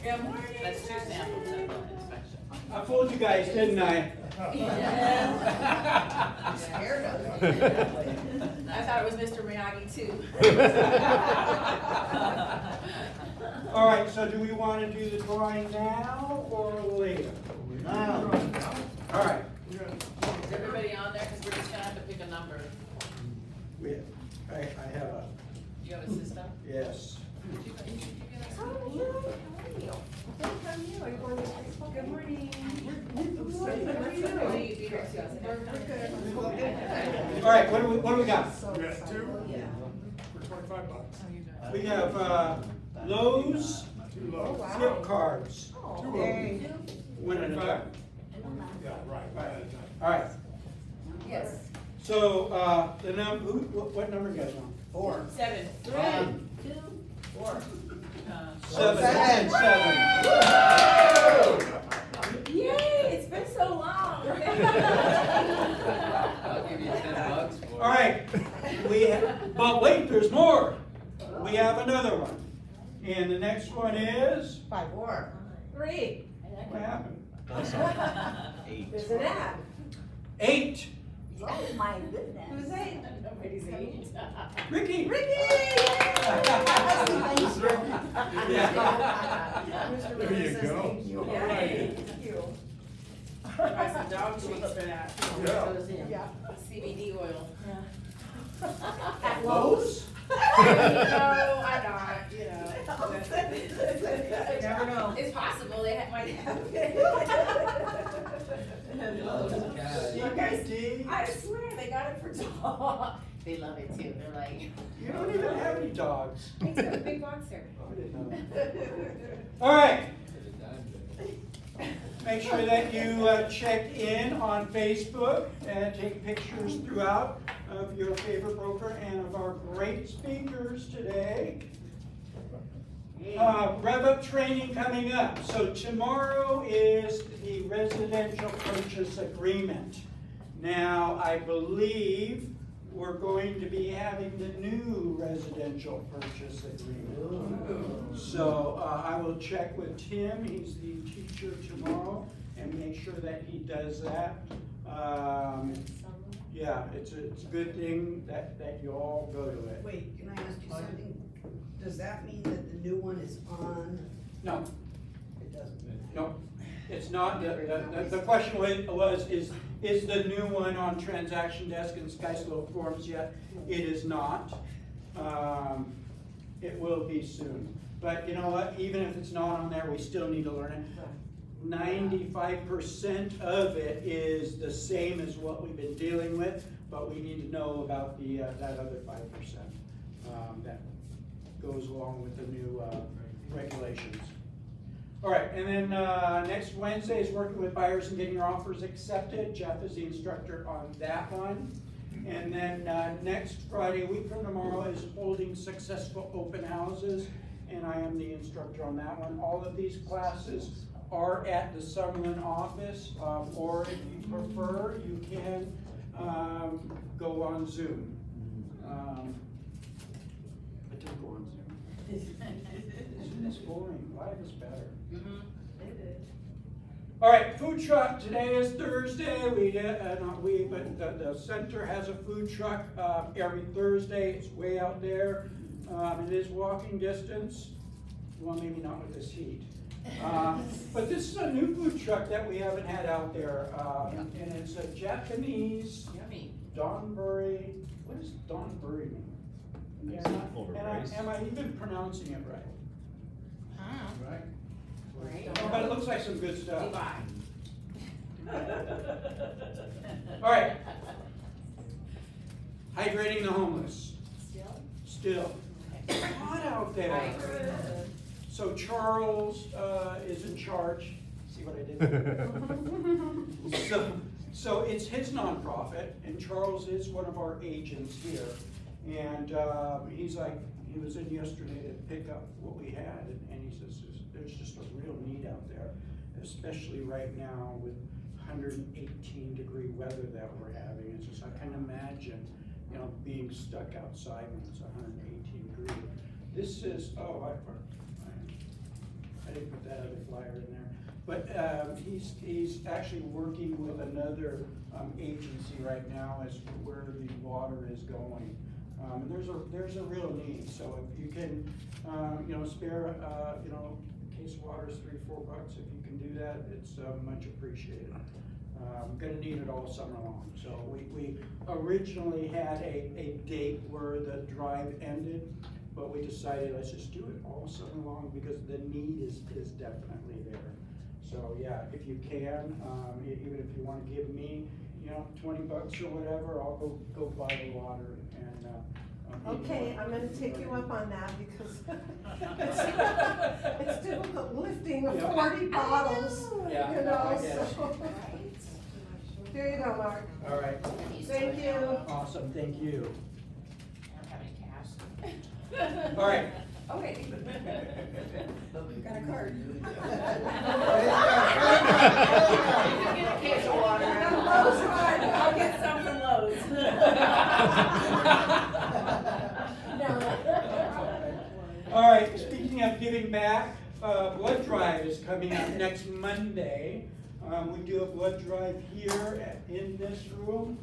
Good morning. That's two samples of the inspection. I fooled you guys, didn't I? Yeah. Scared of I thought it was Mr. Miyagi too. All right, so do we want to do the drawing now or later? Now. All right. Is everybody on there? Because we're just gonna have to pick a number. I have a, You have a system? yes. Did you get us? How are you? Are you going to Facebook? Good morning. Will you be here too? All right, what do we got? We got two Yeah. for $25. We have Lowe's Two loaves. gift cards. Two loaves. One at a time. Yeah, right. All right. Yes. So the what number you guys on? 4. 7. 3. 2. 4. Seven. Seven. Seven. Yay, it's been so long. I'll give you $10 for it. All right. But wait, there's more. We have another one. And the next one is, 5. 4. 3. what happened? There's an ad. 8. Oh my goodness. Who's 8? Nobody's 8. Ricky. Ricky! Yeah. There you go. Yay. Thank you. Buy some dog treats for that. Yeah. CBD oil. At Lowe's? No, I'm not, you know. Never know. It's possible they might have it. You guys, I swear they got it for dogs. They love it too. They're like, You don't even have any dogs. thanks for the big boxer. I didn't know. All right. Make sure that you check in on Facebook and take pictures throughout of your favorite broker and of our great speakers today. Rev up training coming up. So tomorrow is the residential purchase agreement. Now, I believe we're going to be having the new residential purchase agreement. So I will check with Tim, he's the teacher tomorrow, and make sure that he does that. Yeah, it's a good thing that you all go to it. Wait, can I ask you something? Does that mean that the new one is on? No, It doesn't. no, it's not. The question was, is the new one on transaction desk and SkySlope forms yet? It is not. It will be soon. But you know what, even if it's not on there, we still need to learn it. 95% of it is the same as what we've been dealing with, but we need to know about the that other 5% that goes along with the new regulations. All right, and then next Wednesday is working with buyers and getting your offers accepted. Jeff is the instructor on that one. And then next Friday, a week from tomorrow, is holding successful open houses, and I am the instructor on that one. All of these classes are at the Summerlin office, or if you prefer, you can go on Zoom. I did go on Zoom. It's boring. Life is better. All right, food truck. Today is Thursday. But the center has a food truck every Thursday. It's way out there. It is walking distance. Well, maybe not with this heat. But this is a new food truck that we haven't had out there, and it's a Japanese Donburi. What does Donburi mean? Am I even pronouncing it right? Right. Oh, but it looks like some good stuff. All right. Hydrating the homeless. Still. It's hot out there. So Charles is in charge. See what I did? So it's his nonprofit, and Charles is one of our agents here. And he's like, he was in yesterday to pick up what we had, and he says there's just a real need out there, especially right now with 118-degree weather that we're having. It's just, I can imagine, you know, being stuck outside when it's 118 degrees. This is, I didn't did put that other flyer in there. But he's actually working with another agency right now as to where the water is going. And there's a real need, so if you can, spare, case of water is $3-4. If you can do that, it's much appreciated. Gonna need it all summer long. So we originally had a date where the drive ended, but we decided let's just do it all summer long because the need is definitely there. So yeah, if you can, even if you want to give me, $20 or whatever, I'll go buy the water and. Okay, I'm gonna take you up on that because it's difficult lifting 40 bottles, Yeah, you know, I get it. so. Here you go, Mark. All right, Thank you. awesome, thank you. I don't have any cash. All right. Okay. Got a card. You can get a case of water. Lowe's card. I'll get some from Lowe's. All right, speaking of giving back, blood drive is coming up next Monday. We do a blood drive here in this room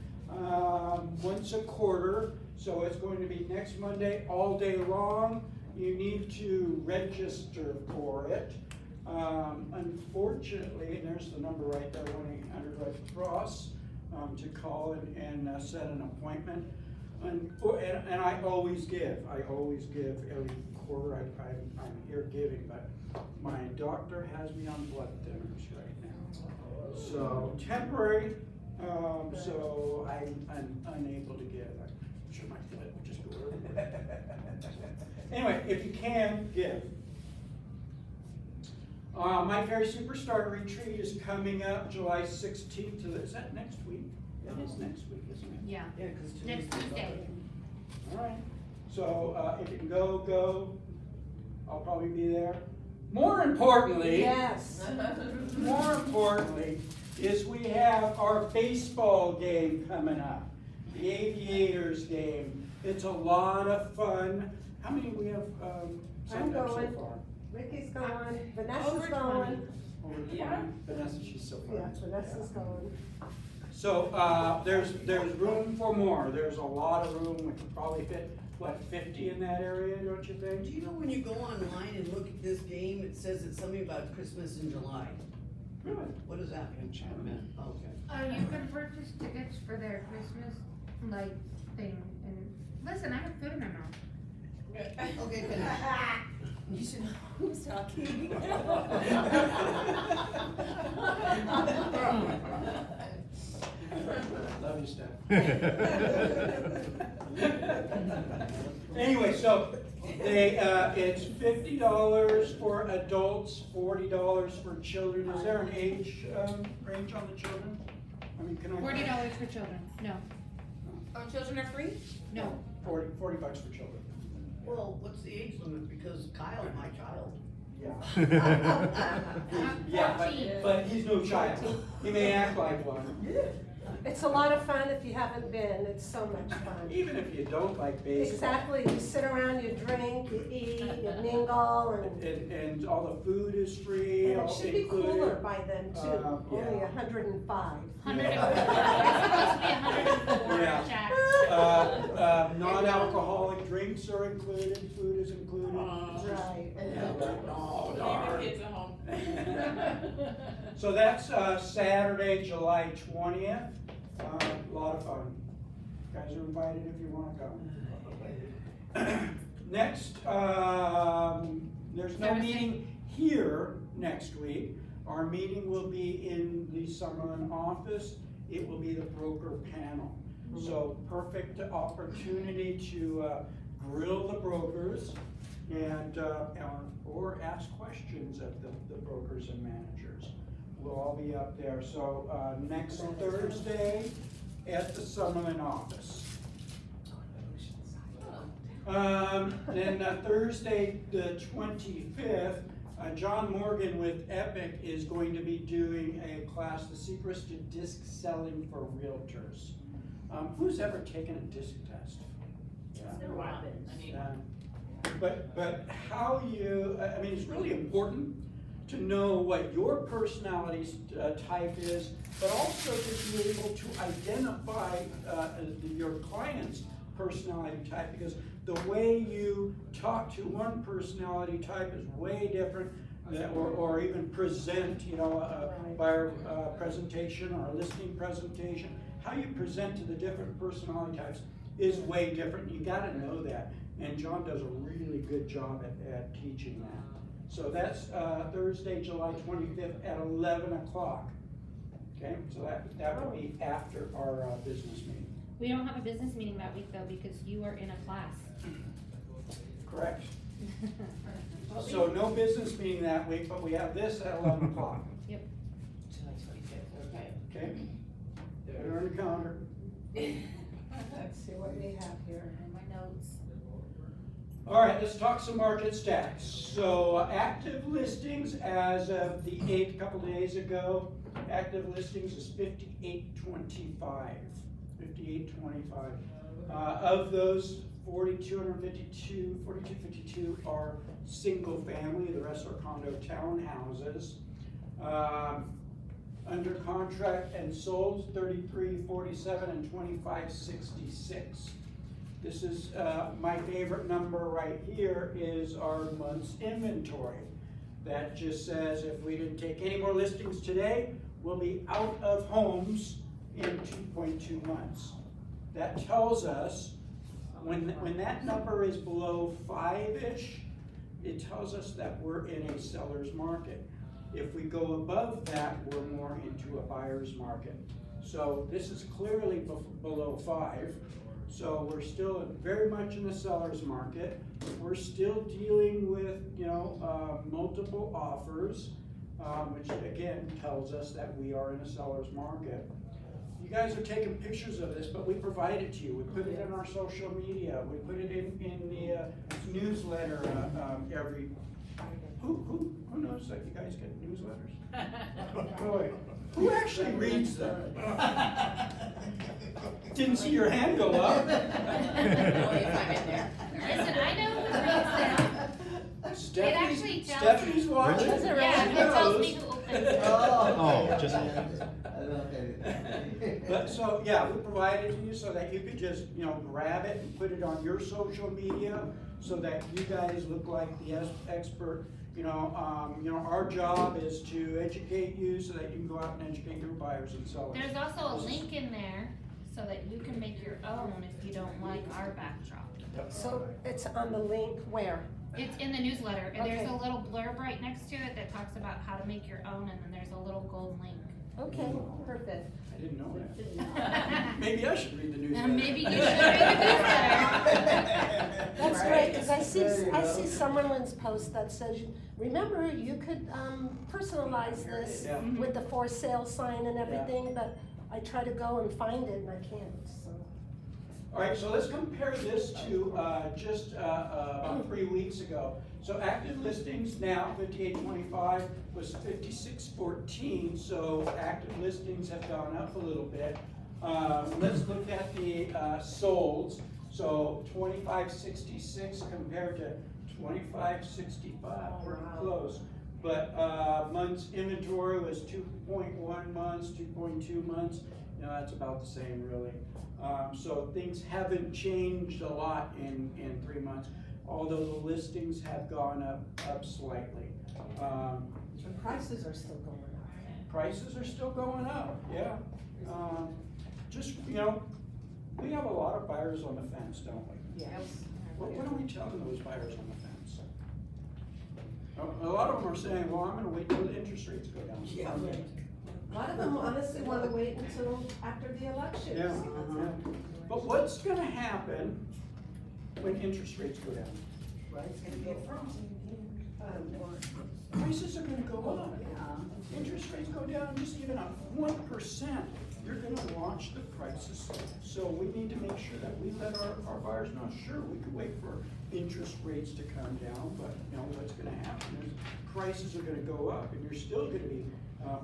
once a quarter. So it's going to be next Monday all day long. You need to register for it. Unfortunately, and there's the number right there, 1-800-RED-CROSS, to call and set an appointment. And I always give. Every quarter I'm here giving, but my doctor has me on blood thinners right now. So temporary, so I'm unable to give. I'm sure my blood will just go everywhere. Anyway, if you can, give. My Fairy Superstar Retreat is coming up July 16th to, is that next week? That is next week, isn't it? Yeah, Yeah, 'cause next Tuesday. All right. So if you can go. I'll probably be there. More importantly, Yes. more importantly, is we have our baseball game coming up, the Aviators game. It's a lot of fun. How many we have signed up so going. far? Ricky's going, Vanessa's Over going. Over 20. Yeah. Vanessa, she's so fun. Yeah, Vanessa's going. So there's room for more. There's a lot of room. We could probably fit, 50 in that area, don't you Do think? you know when you go online and look at this game, it says it's something about Christmas in July? Really? What does that mean? Okay. You can purchase tickets for their Christmas, thing, and, listen, I have food in my mouth. Okay, finish. You should know who's talking. Love you, Steph. Anyway, so it's $50 for adults, $40 for children. Is there an age range on the children? I mean, can I? $40 for children, no, Oh, children are free? no. $40 for children. Well, what's the age limit? Because Kyle, my child. Yeah. Yeah, But he's no child. He may act like one. It's a lot of fun if you haven't been, it's so much fun. Even if you don't like baseball. Exactly, you sit around, you drink, you eat, you mingle, and And all the food is free, it all should be included. cooler by then too, yeah. only 105. 100, it's supposed to be 104, Yeah. Jack. Non-alcoholic drinks are included, food is included. Right. Oh, Leave the darn. kids at home. So that's Saturday, July 20th. A lot of fun. Guys are invited if you want to come. Next, there's no Thursday. meeting here next week. Our meeting will be in the Summerlin office. It will be the broker panel. So perfect opportunity to grill the brokers and or ask questions of the brokers and managers. We'll all be up there. So next Thursday at the Summerlin office. Then Thursday the 25th, John Morgan with Epic is going to be doing a class, The Secrets to Disc Selling for Realtors. Who's ever taken a disc test? Yeah. I need one. But how you, I mean, it's really important to know what your personality type is, but also to be able to identify your client's personality type, because the way you talk to one personality type is way different, or even present, by a presentation or a listing presentation. How you present to the different personality types is way different. You gotta know that. And John does a really good job at teaching that. So that's Thursday, July 25th at 11 o'clock. Okay, so that would be after our business meeting. We don't have a business meeting that week though, because you are in a class. Correct. So no business meeting that week, but we have this at 11 o'clock. Yep. July 25th, okay. Okay? Put it on the calendar. Let's see what we have here. And my notes. All right, let's talk some market stats. So active listings as of the 8th, a couple days ago, active listings is 5825. 5825. Of those, 4252 are single family, the rest are condo townhouses. Under contract and sold, 3347 and 2566. This is my favorite number right here is our month's inventory. That just says if we didn't take any more listings today, we'll be out of homes in 2.2 months. That tells us when that number is below 5-ish, it tells us that we're in a seller's market. If we go above that, we're more into a buyer's market. So this is clearly below 5. So we're still very much in the seller's market. We're still dealing with, multiple offers, which again tells us that we are in a seller's market. You guys are taking pictures of this, but we provide it to you. We put it in our social media. We put it in the newsletter every. Who knows that you guys get newsletters? Boy, who actually reads them? Didn't see your hand go up. Listen, I know who reads them. It actually tells Stephanie's watching. Does it really? Yeah, She it tells me knows. who opens it. Oh, just. But so, yeah, we provide it to you so that you could just, grab it and put it on your social media so that you guys look like the expert. Our job is to educate you so that you can go out and educate your buyers and sellers. There's also a link in there so that you can make your own if you don't like our backdrop. So it's on the link where? It's in the newsletter, and there's Okay. a little blurb right next to it that talks about how to make your own, and then there's a little gold link. Okay, perfect. I didn't know that. Maybe I should read the newsletter. Maybe you should read the newsletter. That's great, because I see someone's post that says, remember, you could personalize this Yeah. with the for sale sign and everything, but I try to go and find it and I can't, so. All right, so let's compare this to just about 3 weeks ago. So active listings now, 5825 was 5614, so active listings have gone up a little bit. Let's look at the solds. So 2566 compared to 2565, pretty close. But months inventory was 2.1 months, 2.2 months. That's about the same really. So things haven't changed a lot in 3 months, although the listings have gone up slightly. The prices are still going up. Prices are still going up, yeah. We have a lot of buyers on the fence, don't we? Yes. What are we telling those buyers on the fence? A lot of them are saying, well, I'm gonna wait till the interest rates go down. Yeah. A lot of them honestly want to wait until after the elections. Yeah. But what's gonna happen when interest rates go down? It's gonna be a frozen. Prices are gonna go up. Yeah. Interest rates go down just even a 1%, you're gonna launch the prices. So we need to make sure that we let our buyers know, sure, we could wait for interest rates to come down, but what's gonna happen is prices are gonna go up and you're still gonna be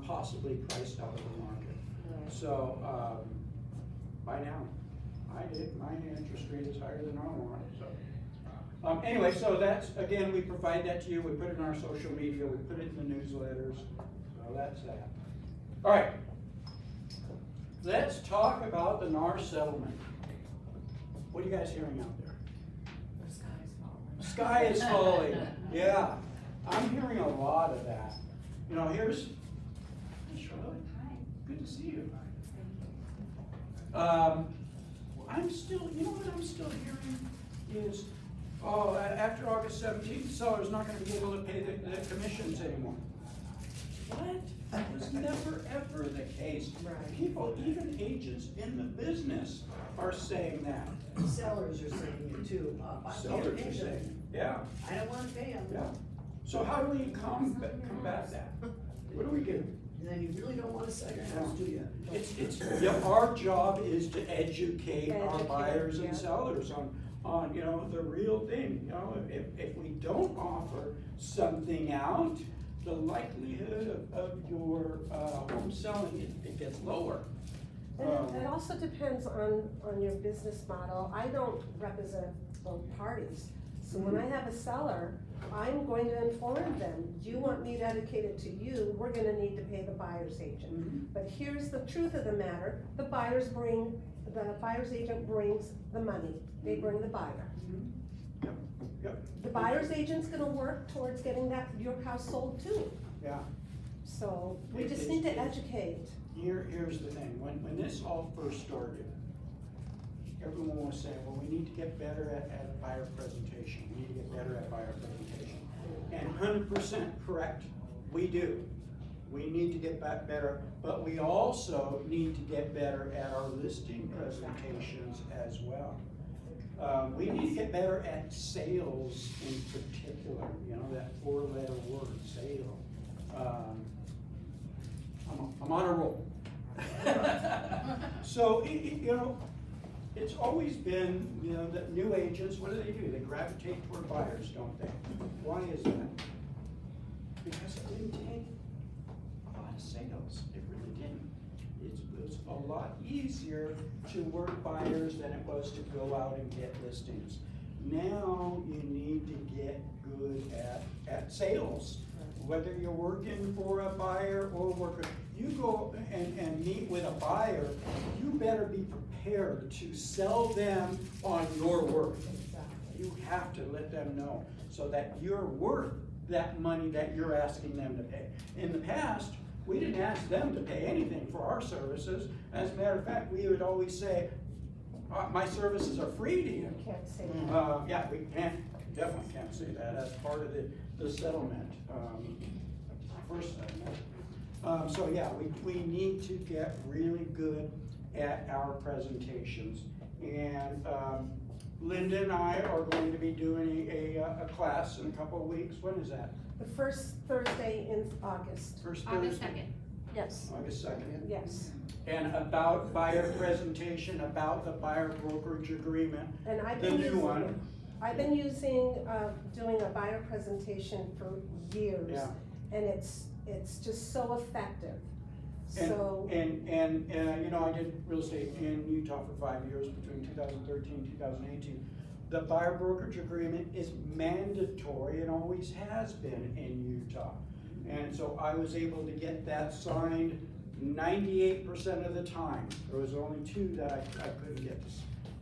possibly priced out of the market. So, buy now. I did, my interest rate is higher than I want, so. Anyway, so that's, again, we provide that to you, we put it in our social media, we put it in the newsletters, so that's that. All right. Let's talk about the NAR settlement. What are you guys hearing out there? The sky's falling. Sky is falling, yeah. I'm hearing a lot of that. You know, here's, hi Charlotte, good to see you. I'm still, you know what I'm still hearing is, after August 17th, the seller's not gonna be able to pay the commissions anymore. What? That was never, ever the case. Right. People, even agents in the business are saying that. Sellers are saying it too. I can't Sellers pay are them. saying, yeah, I don't wanna pay them. yeah. So how do we combat that? What do we do? And then you really don't wanna sell your house, do you? Yeah, our job is to educate our Educate, buyers and yeah. sellers on, you know, the real thing. You know, if we don't offer something out, the likelihood of your home selling, it gets lower. And it also depends on your business model. I don't represent both parties. So when I have a seller, I'm going to inform them, you want me to educate it to you, we're gonna need to pay the buyer's agent. Mhm. But here's the truth of the matter, the buyer's agent brings the money, they bring the buyer. Yep, The buyer's agent's gonna work towards getting your house sold too. yeah. So we just need to educate. Here's the thing, when this all first started, everyone was saying, well, we need to get better at buyer presentation, we need to get better at buyer presentation. And 100% correct, we do. We need to get better, but we also need to get better at our listing presentations as well. We need to get better at sales in particular, you know, that 4-letter word, sale. I'm on a roll. So, you know, it's always been, you know, that new agents, what do? They gravitate toward buyers, don't they? Why is that? Because it didn't take a lot of sales. It really didn't. It was a lot easier to work buyers than it was to go out and get listings. Now you need to get good at sales. Whether you're working for a buyer or you go and meet with a buyer, you better be prepared to sell them on your worth. You have to let them know so that you're worth that money that you're asking them to pay. In the past, we didn't ask them to pay anything for our services. As a matter of fact, we would always say, my services are free to you. Can't say that. Yeah, we definitely can't say that as part of the settlement, first settlement. So yeah, we need to get really good at our presentations. And Linda and I are going to be doing a class in a couple of weeks. When is that? The first Thursday in August. First August Thursday? 2nd. Yes, August 2nd. yes. And about buyer presentation, about the buyer brokerage agreement, And I've the been new using, one. I've been using, doing a buyer presentation for years. Yeah. And it's just so effective. And, So, and you know, I did real estate in Utah for 5 years, between 2013 and 2018. The buyer brokerage agreement is mandatory and always has been in Utah. And so I was able to get that signed 98% of the time. There was only 2 that I couldn't get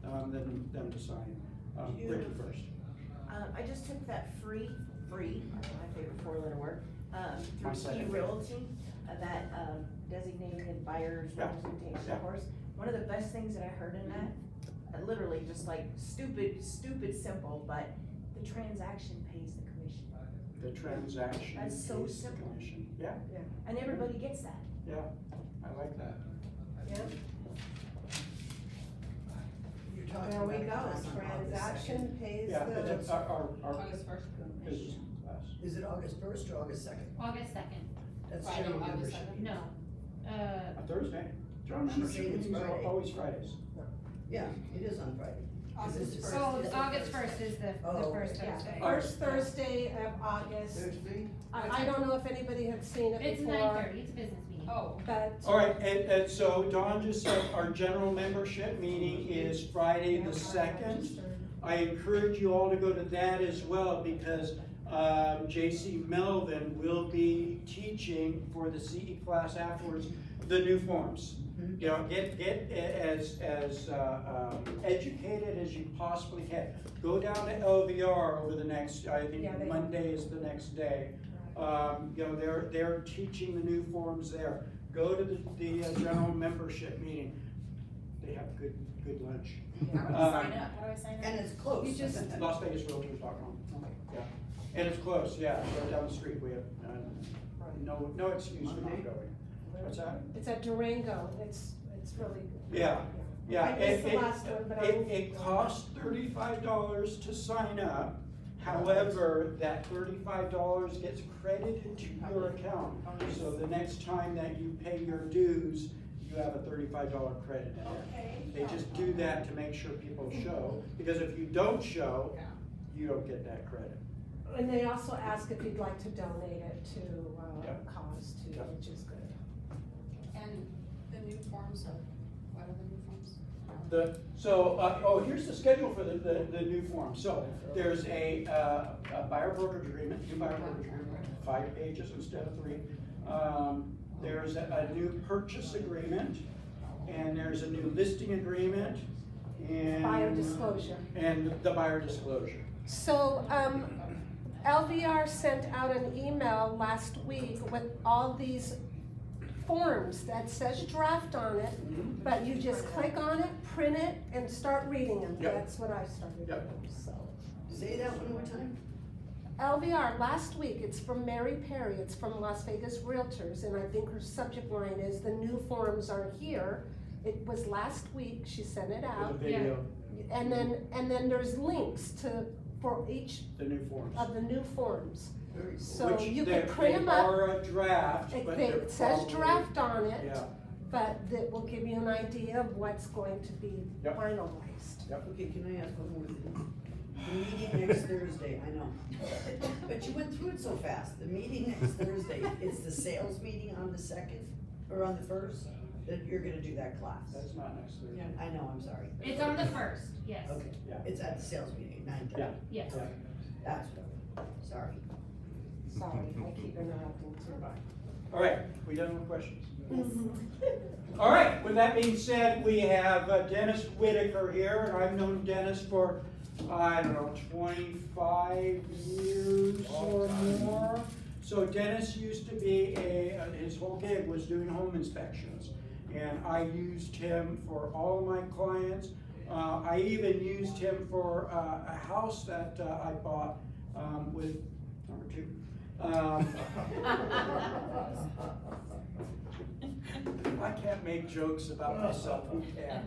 them to sign. Ricky first. I just took that free, my favorite 4-letter word, My through Key second. Realty, that designated buyer's Yeah, representation yeah. course. One of the best things that I heard in that, literally just like stupid simple, but the transaction pays the commission. The transaction That's so pays the simple. commission. Yeah, And everybody gets that. yeah, I like that. yeah, You're talking there we about go, a class on August transaction pays Yeah, but that's the, our August 1st. business class. 2nd. Is it August 1st or August 2nd? August 2nd. That's Friday, general August membership. 2nd. No. A Thursday. John, She's saying it's meetings are Friday. always Fridays. Yeah, it is on Friday. August Is it- 1st. Oh, is the August 1st is the Oh, first okay. Thursday. first Thursday of August. I don't know if anybody had seen it It's before, 9:30, it's a business meeting. Oh. but. All right, and so Dawn just said our general membership meeting is Friday the 2nd. I encourage you all to go to that as well, because J.C. Melvin will be teaching for the CE class afterwards, the new forms. You know, get as educated as you possibly can. Go down to LVR over the next, I think Yeah, Monday is the next day. You know, they're teaching the new forms there. Go to the general membership meeting. They have good lunch. How do I sign up? How do I sign up? And it's close. You just- Las Vegas Realtors.com. Yeah, and it's close. Yeah, right down the street. We have no excuse for not going. What's that? It's at Durango, it's really good. Yeah. Yeah, I missed the last one, but it costs $35 to sign up. However, that $35 gets credited to your account. So the next time that you pay your dues, you have a $35 credit. Okay. They just do that to make sure people show, because if you don't show, you don't get that credit. And they also ask if you'd like to donate it to Yep. a cause too, Yep. which is good. And the new forms of, what are the new forms? Here's the schedule for the new form. So there's a buyer brokerage agreement, new buyer brokerage agreement, 5 pages instead of 3. There's a new purchase agreement, and there's a new listing agreement, and Buyer disclosure. and the buyer disclosure. So, LVR sent out an email last week with all these forms that says draft on it, but you just click on it, print it, and start reading them. Yep. That's what I started Yep. doing, so. Say that one more time. LVR, last week, it's from Mary Perry, it's from Las Vegas Realtors, and I think her subject line is, the new forms are here. It was last week, she sent it With out, the video, and then there's links for each the new forms. of the new forms. Very cool. So Which you they- can print them They up, are a draft, but they're it says probably- draft on it, Yeah, but that will give you an idea of what's going to be Yep. finalized. Okay, can I ask one more thing? The meeting next Thursday, I know, but you went through it so fast. The meeting next Thursday, is the sales meeting on the 2nd, or on the 1st, that you're gonna do that class? that's not next Thursday. I know, I'm sorry. It's on the first, yes. Okay, Yeah. it's at the sales meeting, 9:30. Yeah. Yes. Yeah. That's what, sorry. Sorry, I keep interrupting too. All right, we done with questions? Mhm. All right, with that being said, we have Dennis Whitaker here, and I've known Dennis for, I don't know, 25 years or more. So Dennis used to be his whole gig was doing home inspections. And I used him for all of my clients. I even used him for a house that I bought with number 2. I can't make jokes about myself, who can?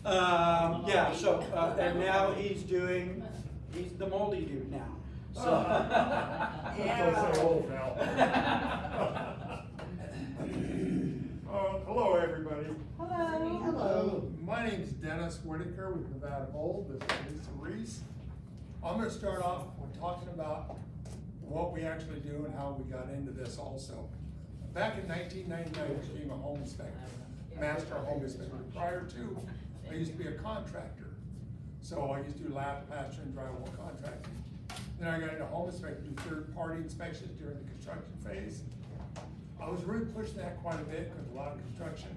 Yeah, so, and now he's the moldy dude now, so. Hello, everybody. Hello. Hello. My name's Dennis Whitaker with Nevada Gold. This is Ruiz. I'm gonna start off with talking about what we actually do and how we got into this also. Back in 1999, I became a home inspector, master home inspector. Prior to, I used to be a contractor. So I used to do lap, plaster, and drywall contracting. Then I got into home inspecting, do third-party inspections during the construction phase. I was really pushing that quite a bit because a lot of construction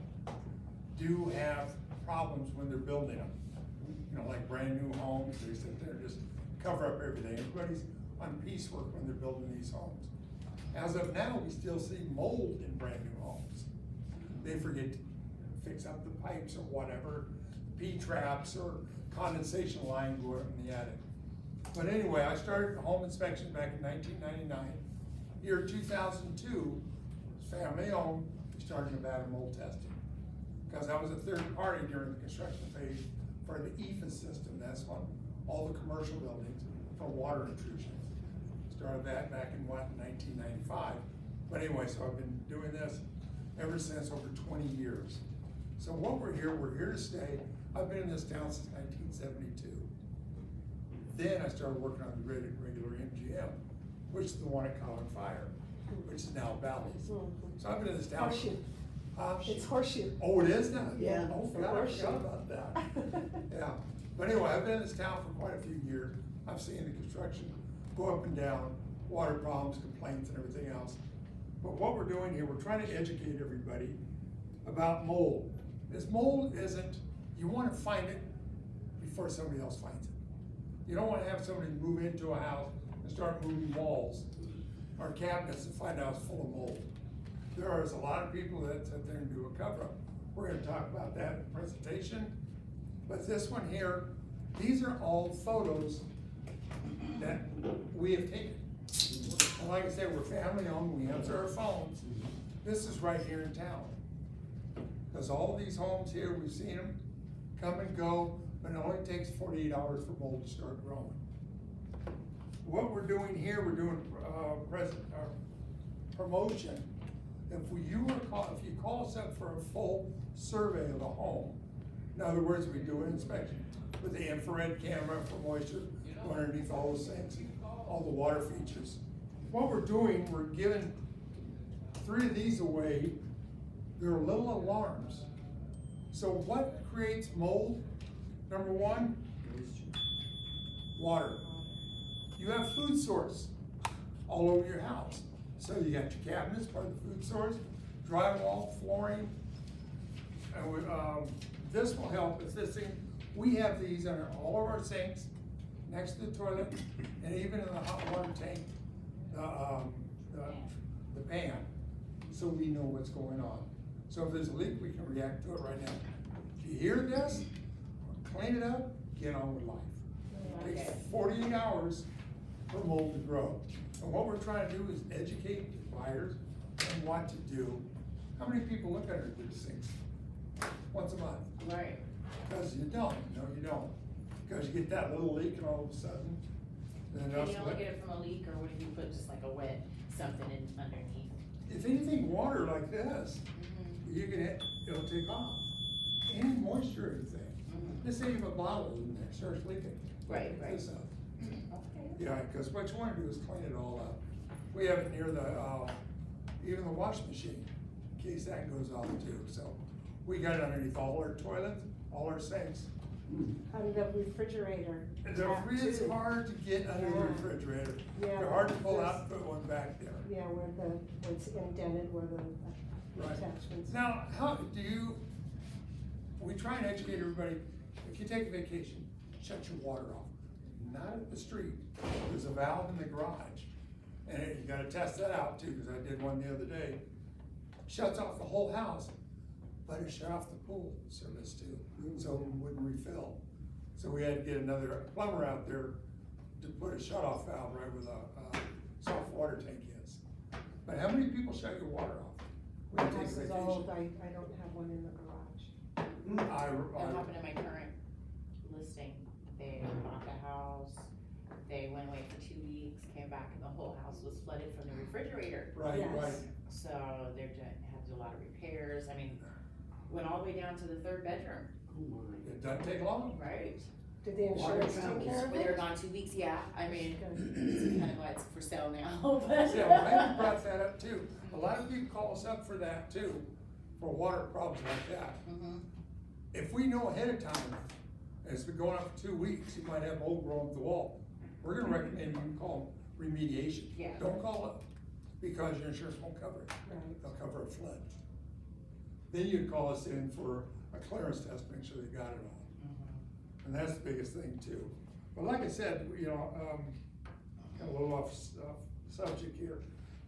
do have problems when they're building them. You know, like brand new homes, they sit there and just cover up everything. Everybody's on piecework when they're building these homes. As of now, we still see mold in brand new homes. They forget to fix up the pipes or whatever, P-traps or condensation line going up in the attic. But anyway, I started home inspection back in 1999. Year 2002, family owned, we started Nevada mold testing. Because I was a third party during the construction phase for the EFA system. That's on all the commercial buildings for water intrusions. Started that back in 1995. But anyway, so I've been doing this ever since, over 20 years. So we're here to stay. I've been in this town since 1972. Then I started working on the regular MGM, which is the one at Collin Fire, which is now Bally's. So I've been in this town. Horseshoe. Huh? It's Horseshoe. Oh, it is now? Yeah. Oh, God, I forgot about that. Yeah. But anyway, I've been in this town for quite a few years. I've seen the construction go up and down, water problems, complaints and everything else. But what we're doing here, we're trying to educate everybody about mold. This mold isn't, you wanna find it before somebody else finds it. You don't wanna have somebody move into a house and start moving walls or cabinets and find out it's full of mold. There is a lot of people that sit there and do a cover-up. We're gonna talk about that in the presentation. But this one here, these are all photos that we have taken. And like I said, we're family owned, we answer our phones. This is right here in town. Because all these homes here, we've seen them come and go, but it only takes 48 hours for mold to start growing. What we're doing here, we're doing promotion. If you call us up for a full survey of the home, in other words, we do an inspection with the infrared camera for moisture, go underneath all those things, all the water features. What we're doing, we're giving 3 of these away. They're little alarms. So what creates mold? Number 1, water. You have food source all over your house. So you got your cabinets, part of the food source, drywall, flooring. And this will help us. This thing, we have these under all of our sinks, next to the toilet, and even in the hot water tank, the pan, so we know what's going on. So if there's a leak, we can react to it right now. If you hear this, clean it up, get on with life. It takes 48 hours for mold to grow. And what we're trying to do is educate buyers on what to do. How many people look under these sinks once a month? Right. Because you don't, you don't. Because you get that little leak and all of a sudden, then And that's you only what. get it from a leak, or what if you put just like a wet something in underneath? If anything, water like this, you can, it'll take off. Any moisture or anything. Let's say you have a bottle in there, starts leaking. Right, Pick right. this up. Okay. Yeah, because what you wanna do is clean it all up. We have it near the, even the wash machine, in case that goes off too, so. We got it underneath all our toilets, all our sinks. On the refrigerator. The tap, it's too. hard to get under the Yeah. refrigerator. Yeah, They're hard to pull there's- out and put one back there. Yeah, where it's indented, where the Right. attachments. Now, how do you, we try and educate everybody, if you take a vacation, shut your water off. Not at the street, there's a valve in the garage. And you gotta test that out too, because I did one the other day. Shuts off the whole house, but it shut off the pool service too, so it wouldn't refill. So we had to get another plumber out there to put a shut-off valve right where the soft water tank is. But how many people shut your water off when you take a This is vacation? old, I don't have one in the garage. That happened in my current listing. They bought the house, they went away for 2 weeks, came back, and the whole house was flooded from the refrigerator. Right, Yes. right. So they're had to do a lot of repairs. I mean, went all the way down to the 3rd bedroom, It doesn't take long. right? Did the insurance take care of When they were it? gone 2 weeks, yeah. I mean, Good. it's kind of why it's for sale now, but. Yeah, well, Randy brought that up too. A lot of people call us up for that too, for water problems like that. Mhm. If we know ahead of time, and it's been going on for 2 weeks, you might have mold growing up the wall. We're gonna recommend you call remediation. Yeah. Don't call it, because your insurance won't cover it. Right. They'll cover a flood. Then you'd call us in for a clearance test, make sure they got it all. And that's the biggest thing too. But like I said, got a little off subject here.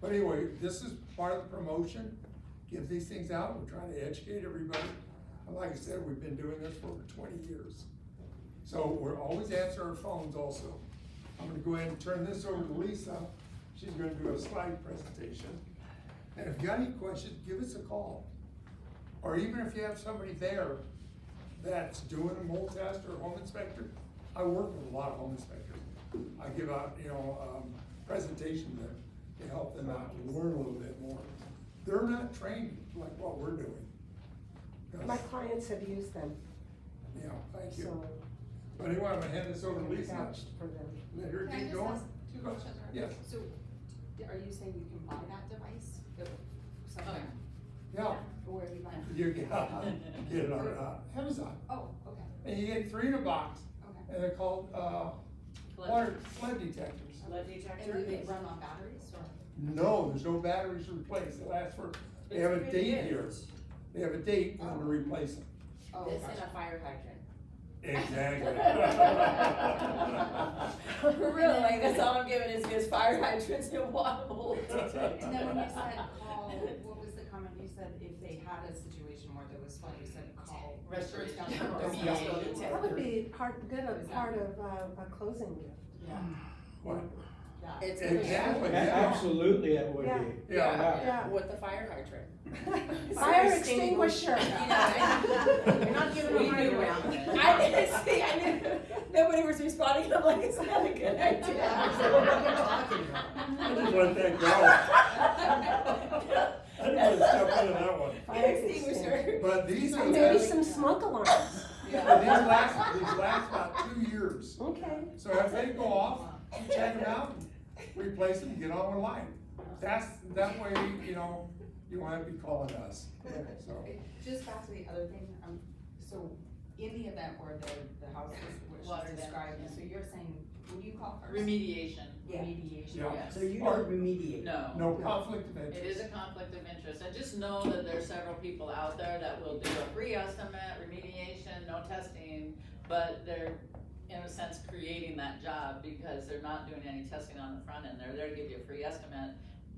But anyway, this is part of the promotion, give these things out, we're trying to educate everybody. And like I said, we've been doing this for over 20 years. So we're always answering our phones also. I'm gonna go ahead and turn this over to Lisa. She's gonna do a slide presentation. And if you got any questions, give us a call. Or even if you have somebody there that's doing a mold test or a home inspector, I work with a lot of home inspectors. I give out, presentations to help them out to learn a little bit more. They're not trained like what we're doing. 'Cause, My clients have used them, thank you. so But anyway, I'm gonna hand this over to I Lisa. vouched for them. Let her Can I keep just going. ask 2 questions? Right? Yes. So, are you saying you can buy that device? Somewhere? Yeah, Or where are you buying it? you get it on Amazon. Oh, okay, And you get 3 in a box, and they're called, water flood detectors. Lead And detector. do they run on batteries or? No, there's no batteries to replace, it lasts for, they have a date here, they have a date when to replace them. Oh, This gotcha. and a fire hydrant. Exactly. For real, like, that's all I'm giving is fire hydrants and water bowl detector. And then when you said call, what was the comment, you said if they had a situation where there was flood, you said call. Restoration. Restoration. That would be part of a closing gift. Yeah, What? yeah. It's Exactly. Absolutely, it would Yeah. be. Yeah. Yeah. With the fire hydrant. Fire extinguisher. You're not giving them money around. I didn't see, I knew, nobody was responding, I'm like, it's not a good idea. I just let that go. I didn't want to step into that one. Fire Extinguisher. But these are, Maybe these some smoke alarms. last about 2 years. Okay. So as they go off, you check them out, replace them, get on with life. That way, you know, you won't have to be calling us, so. Just back to the other thing, so in the event where the house is, which Water is described, damage. so you're saying, what do you call first? Remediation. Yeah. Remediation. Yeah. Yes. So you don't remediate? No. No conflict of It interest. is a conflict of interest, and just know that there's several people out there that will do a free estimate, remediation, no testing, but they're, in a sense, creating that job because they're not doing any testing on the front end. They're there to give you a free estimate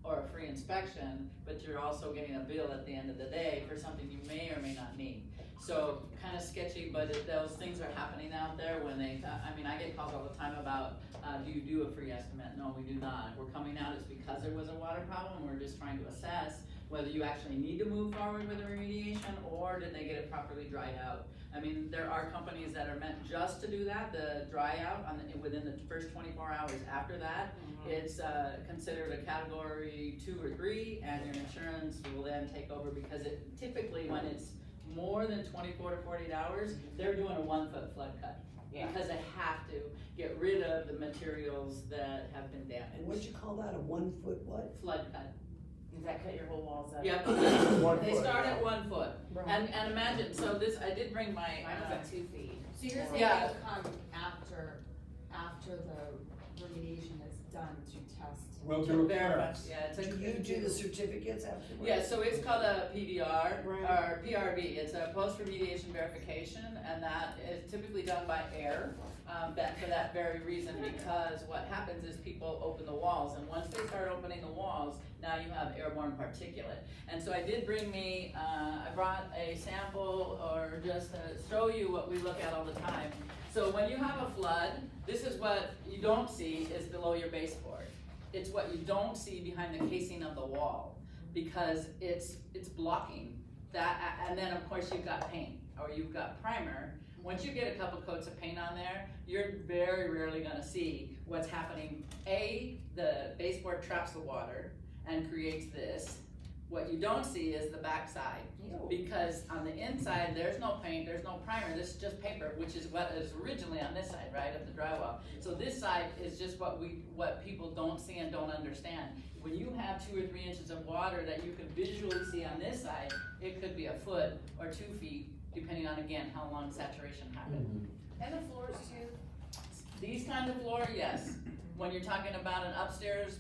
or a free inspection, but you're also getting a bill at the end of the day for something you may or may not need. So, kinda sketchy, but those things are happening out there when they, I mean, I get calls all the time about, do you do a free estimate? No, we do not. If we're coming out, it's because there was a water problem, we're just trying to assess whether you actually need to move forward with a remediation, or did they get it properly dried out? I mean, there are companies that are meant just to do that, the dry out within the first 24 hours after that. It's considered a category 2 or 3, and your insurance will then take over because it typically, when it's more than 24 to 48 hours, they're doing a 1-foot flood cut. Yeah. Because they have to get rid of the materials that have been damaged. And what'd you call that, a 1-foot what? Flood cut. Does that cut your whole walls up? Yep. 1 They foot. start at 1 foot. Right. And imagine, so this, I did bring my, Mine was at 2 feet. So you're saying Yeah. you come after the remediation is done to test? We'll do a verify. clearance. Yeah, it's a. Do you do the certificates afterwards? Yeah, so it's called a PVR, Right. or PRV, it's a post-remediation verification, and that is typically done by air, for that very reason, because what happens is people open the walls, and once they start opening the walls, now you have airborne particulate. And so I did bring me, I brought a sample, or just to show you what we look at all the time. So when you have a flood, this is what you don't see is below your baseboard. It's what you don't see behind the casing of the wall, because it's blocking that, and then of course you've got paint, or you've got primer. Once you get a couple coats of paint on there, you're very rarely gonna see what's happening. The baseboard traps the water and creates this. What you don't see is the backside, because on the inside, there's no paint, there's no primer, this is just paper, which is what is originally on this side, right, of the drywall. So this side is just what people don't see and don't understand. When you have 2 or 3 inches of water that you can visually see on this side, it could be a foot or 2 feet, depending on, again, how long saturation happened. And the floors too? These kinds of floor, yes. When you're talking about an upstairs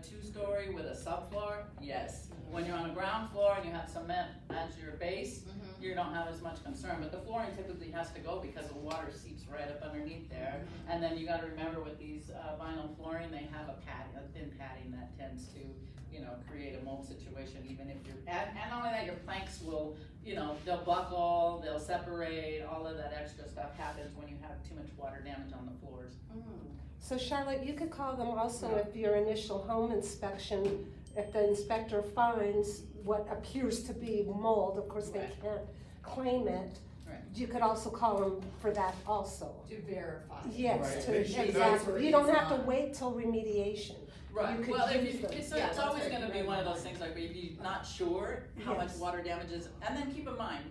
2-story with a subfloor, yes. When you're on a ground floor and you have cement as your base, you don't have as much concern. But the flooring typically has to go because the water seeps right up underneath there. And then you gotta remember with these vinyl flooring, they have a thin padding that tends to, create a mold situation, even if you're, and not only that, your planks will, they'll buckle, they'll separate, all of that extra stuff happens when you have too much water damage on the floors. So Charlotte, you could call them also if your initial home inspection, if the inspector finds what appears to be mold, of course they Right. can't claim it. Right. You could also call them for that also. To verify. Yes, Right. to, They should exactly. You don't have to not. wait till remediation. Right, You could well, if use you, them. it's Yeah, that's always right. gonna be one of those things, like, if you're not sure how much Yes. water damage is, and then keep in mind,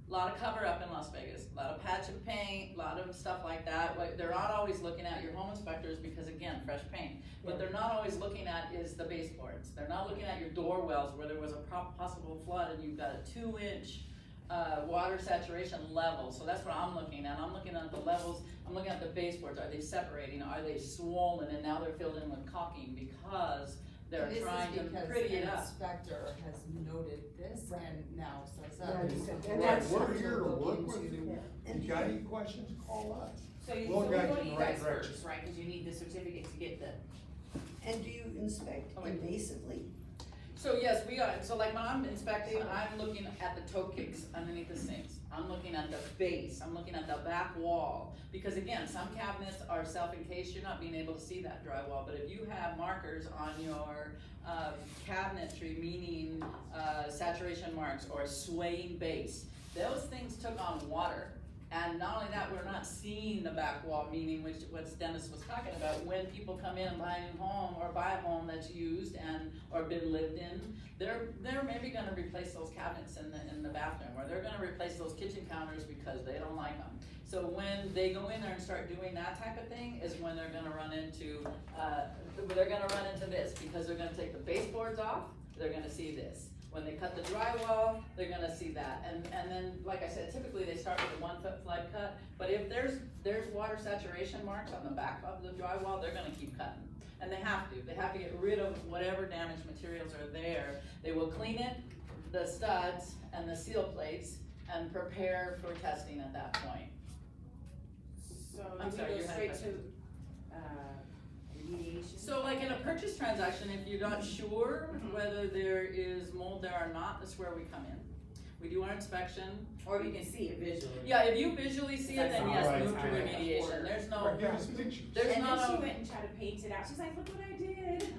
a lot of cover up in Las Vegas, a lot of patch of paint, a lot of stuff like that. Like, they're not always looking at your home inspectors because, again, fresh paint. What they're not always looking at is the baseboards. They're not looking at your door wells where there was a possible flood and you've got a 2-inch water saturation levels, so that's what I'm looking at. I'm looking at the levels, I'm looking at the baseboards, are they separating, are they swollen, and now they're filled in with caulking because they're trying to pretty it This is up. because an inspector has noted this and now says Yeah, that. you said- Right, and that's- we're here to Look work with into- you. Yeah. If you got any questions, call us. So you, We'll so we guide go you to in you the right guys direction. first, right, cause you need the certificate to get the. And do you inspect Oh, wait. invasively? So yes, we are, so like when I'm inspecting, I'm looking at the toe kicks underneath the sinks. I'm looking at the base, I'm looking at the back wall. Because again, some cabinets are self-encased, you're not being able to see that drywall. But if you have markers on your cabinetry, meaning saturation marks or swaying base, those things took on water. And not only that, we're not seeing the back wall, meaning which what Dennis was talking about, when people come in and buy a new home or buy a home that's used and or been lived in, they're maybe gonna replace those cabinets in the bathroom, or they're gonna replace those kitchen counters because they don't like them. So when they go in there and start doing that type of thing is when they're gonna run into this, because they're gonna take the baseboards off, they're gonna see this. When they cut the drywall, they're gonna see that. And then, like I said, typically they start with a 1 foot flood cut, but if there's water saturation marks on the back of the drywall, they're gonna keep cutting. And they have to get rid of whatever damaged materials are there. They will clean it, the studs and the seal plates, and prepare for testing at that point. So I'm do sorry, we you go had a straight to, question. remediation? So like in a purchase transaction, if you're not sure whether there is mold there or not, that's where we come in. We do our inspection. Or you can see it visually. Yeah, if you visually see it, then yes, Right. move to remediation. There's no, Right, give us pictures. there's And not then she a, went and tried to paint it out, she's like, look what I did.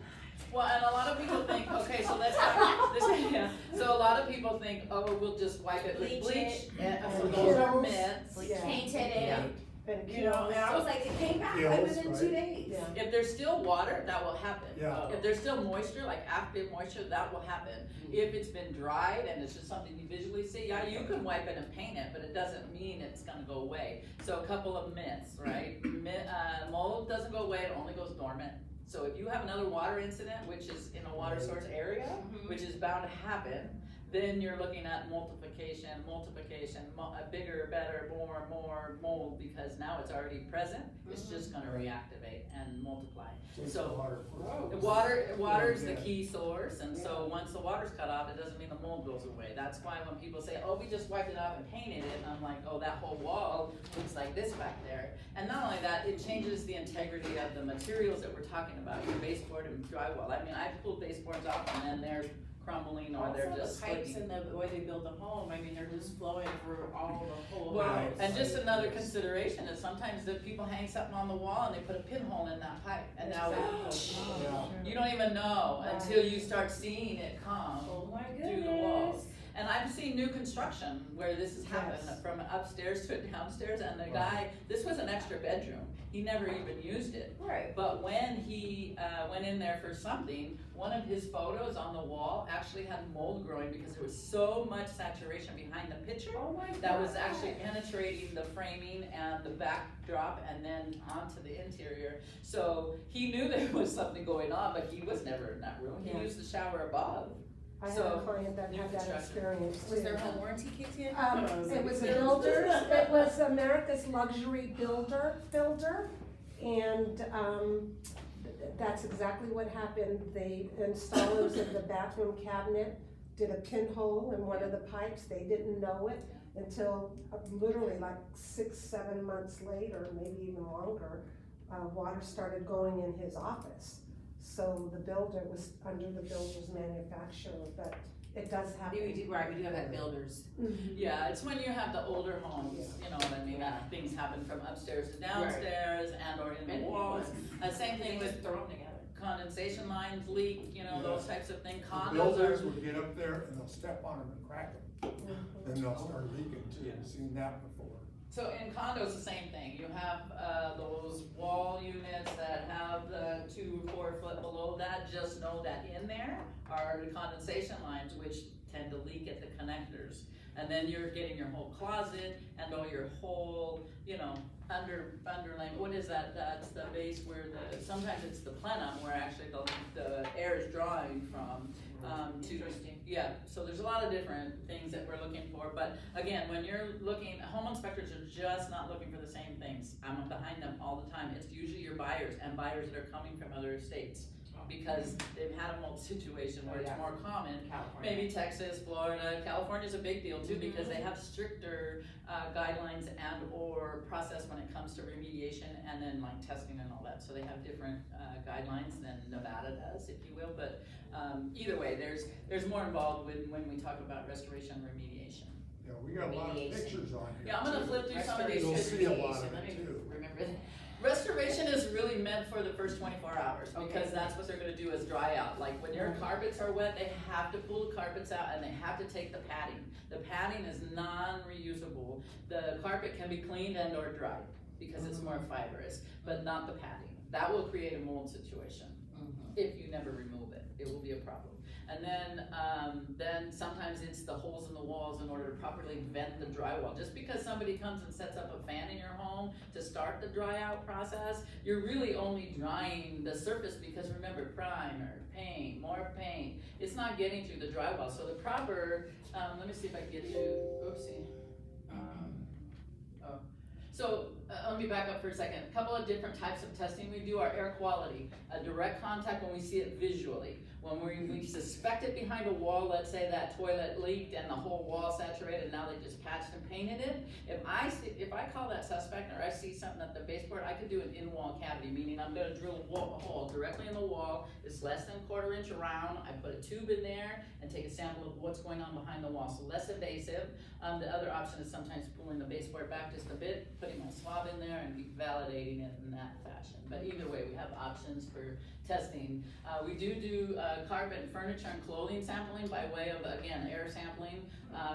well, and a lot of people think, okay, so let's have this, yeah. So a lot of people think, oh, we'll just wipe it with Bleach bleach. it. So And those are kills. myths. Yeah. Painted it, Yeah. And you know, and I was like, it came back like Gills, within right. 2 days. Yeah. If there's still water, that will happen. Yeah. If there's still moisture, like active moisture, that will happen. If it's been dried and it's just something you visually see, yeah, you can wipe it and paint it, but it doesn't mean it's gonna go away. So a couple of myths, right? Mold doesn't go away, it only goes dormant. So if you have another water incident, which is in a water source area, which is bound to happen, then you're looking at multiplication, bigger, better, more mold, because now it's already present, it's just gonna reactivate and multiply. So water is the key source, and so once the water's cut off, it doesn't mean the mold goes away. That's why when people say, oh, we just wiped it off and painted it, and I'm like, oh, that whole wall looks like this back there. And not only that, it changes the integrity of the materials that we're talking about, your baseboard and drywall. I mean, I've pulled baseboards off and then they're crumbling or they're Also just the pipes slipping. and the way they build the home, I mean, they're just flowing through all the whole Well, house. and just another consideration is sometimes the people hang something on the wall and they put a pinhole in that pipe, and now Yeah. you don't even know until you start seeing it come Oh my through the walls. goodness. And I've seen new construction where this has happened, Yes. from upstairs to downstairs, and the guy, this was an extra bedroom, he never even used it. Right. But when he went in there for something, one of his photos on the wall actually had mold growing because there was so much saturation behind the picture Oh my god. that was actually penetrating the framing and the backdrop and then onto the interior. So he knew there was something going on, but he was never in that room. He Yeah. used the shower above. I had So, a client that new had that construction. experience. Was too. their home warranty kicked in? It was a builder, it was America's luxury builder, and, that's exactly what happened. The installers of the bathroom cabinet did a pinhole in one of the pipes, they didn't know it until literally like 6-7 months later, maybe even longer, water started going in his office. So the builder was under the builder's manufacturer, but it does happen. We do have that builders. Mhm. Yeah, it's when you have the older homes, you know what I mean, that things happen from upstairs to downstairs and or in the And walls. Same thing They with just throw them together. condensation lines leak, you know, those types of things. The Condos builders are, will get up there and they'll step on them and crack them, then they'll start leaking too, Yeah. I've seen that before. so in condos, the same thing. You have, those wall units that have the 2 or 4 foot below that, just know that in there are the condensation lines which tend to leak at the connectors. And then you're getting your whole closet and all your whole, you know, underlayment, what is that? That's the base where sometimes it's the plenum where actually the air is drawing from, Interesting. yeah, so there's a lot of different things that we're looking for, but again, when you're looking, home inspectors are just not looking for the same things. I'm behind them all the time. It's usually your buyers and buyers that are coming from other states, because they've had a mold situation where it's more common. California. Maybe Texas, Florida, California's a big deal too, because they have stricter guidelines and or process when it comes to remediation and then like testing and all that. So they have different guidelines than Nevada does, if you will, but either way, there's more involved when we talk about restoration and remediation. Yeah, we got a lot of Remediation. pictures on here. Yeah, I'm gonna too. flip through some of these. You'll see a lot of Let it me too. remember that. Restoration is really meant for the first 24 hours, because Okay. that's what they're gonna do is dry out. Like when your carpets are wet, they have to pull the carpets out and they have to take the padding. The padding is non-reusable. The carpet can be cleaned and or dried, because it's more fibrous, but not the padding. That will create a mold situation. If you never remove it, it will be a problem. And then sometimes it's the holes in the walls in order to properly vent the drywall. Just because somebody comes and sets up a fan in your home to start the dry out process, you're really only drying the surface, because remember, primer, paint, more paint, it's not getting through the drywall. So the proper, let me see if I can get you, oopsie. So let me back up for a second. A couple of different types of testing we do are air quality, a direct contact when we see it visually. When we suspect it behind a wall, let's say that toilet leaked and the whole wall saturated, now they just patched and painted it. If I call that suspect or I see something at the baseboard, I could do an in-wall cavity, meaning I'm gonna drill a hole directly in the wall. It's less than a 1/4 inch around. I put a tube in there and take a sample of what's going on behind the wall. So less invasive. The other option is sometimes pulling the baseboard back just a bit, putting my swab in there and validating it in that fashion. But either way, we have options for testing. We do carpet, furniture, and clothing sampling by way of, again, air sampling.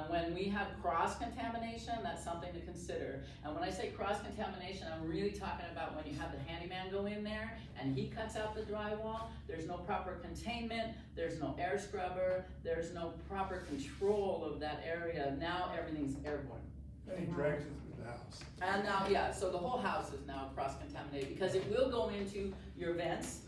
When we have cross-contamination, that's something to consider. And when I say cross-contamination, I'm really talking about when you have the handyman go in there and he cuts out the drywall, there's no proper containment, there's no air scrubber, there's no proper control of that area. Now everything's airborne. And he drags it through the house. And now, yeah, so the whole house is now cross-contaminated, because it will go into your vents,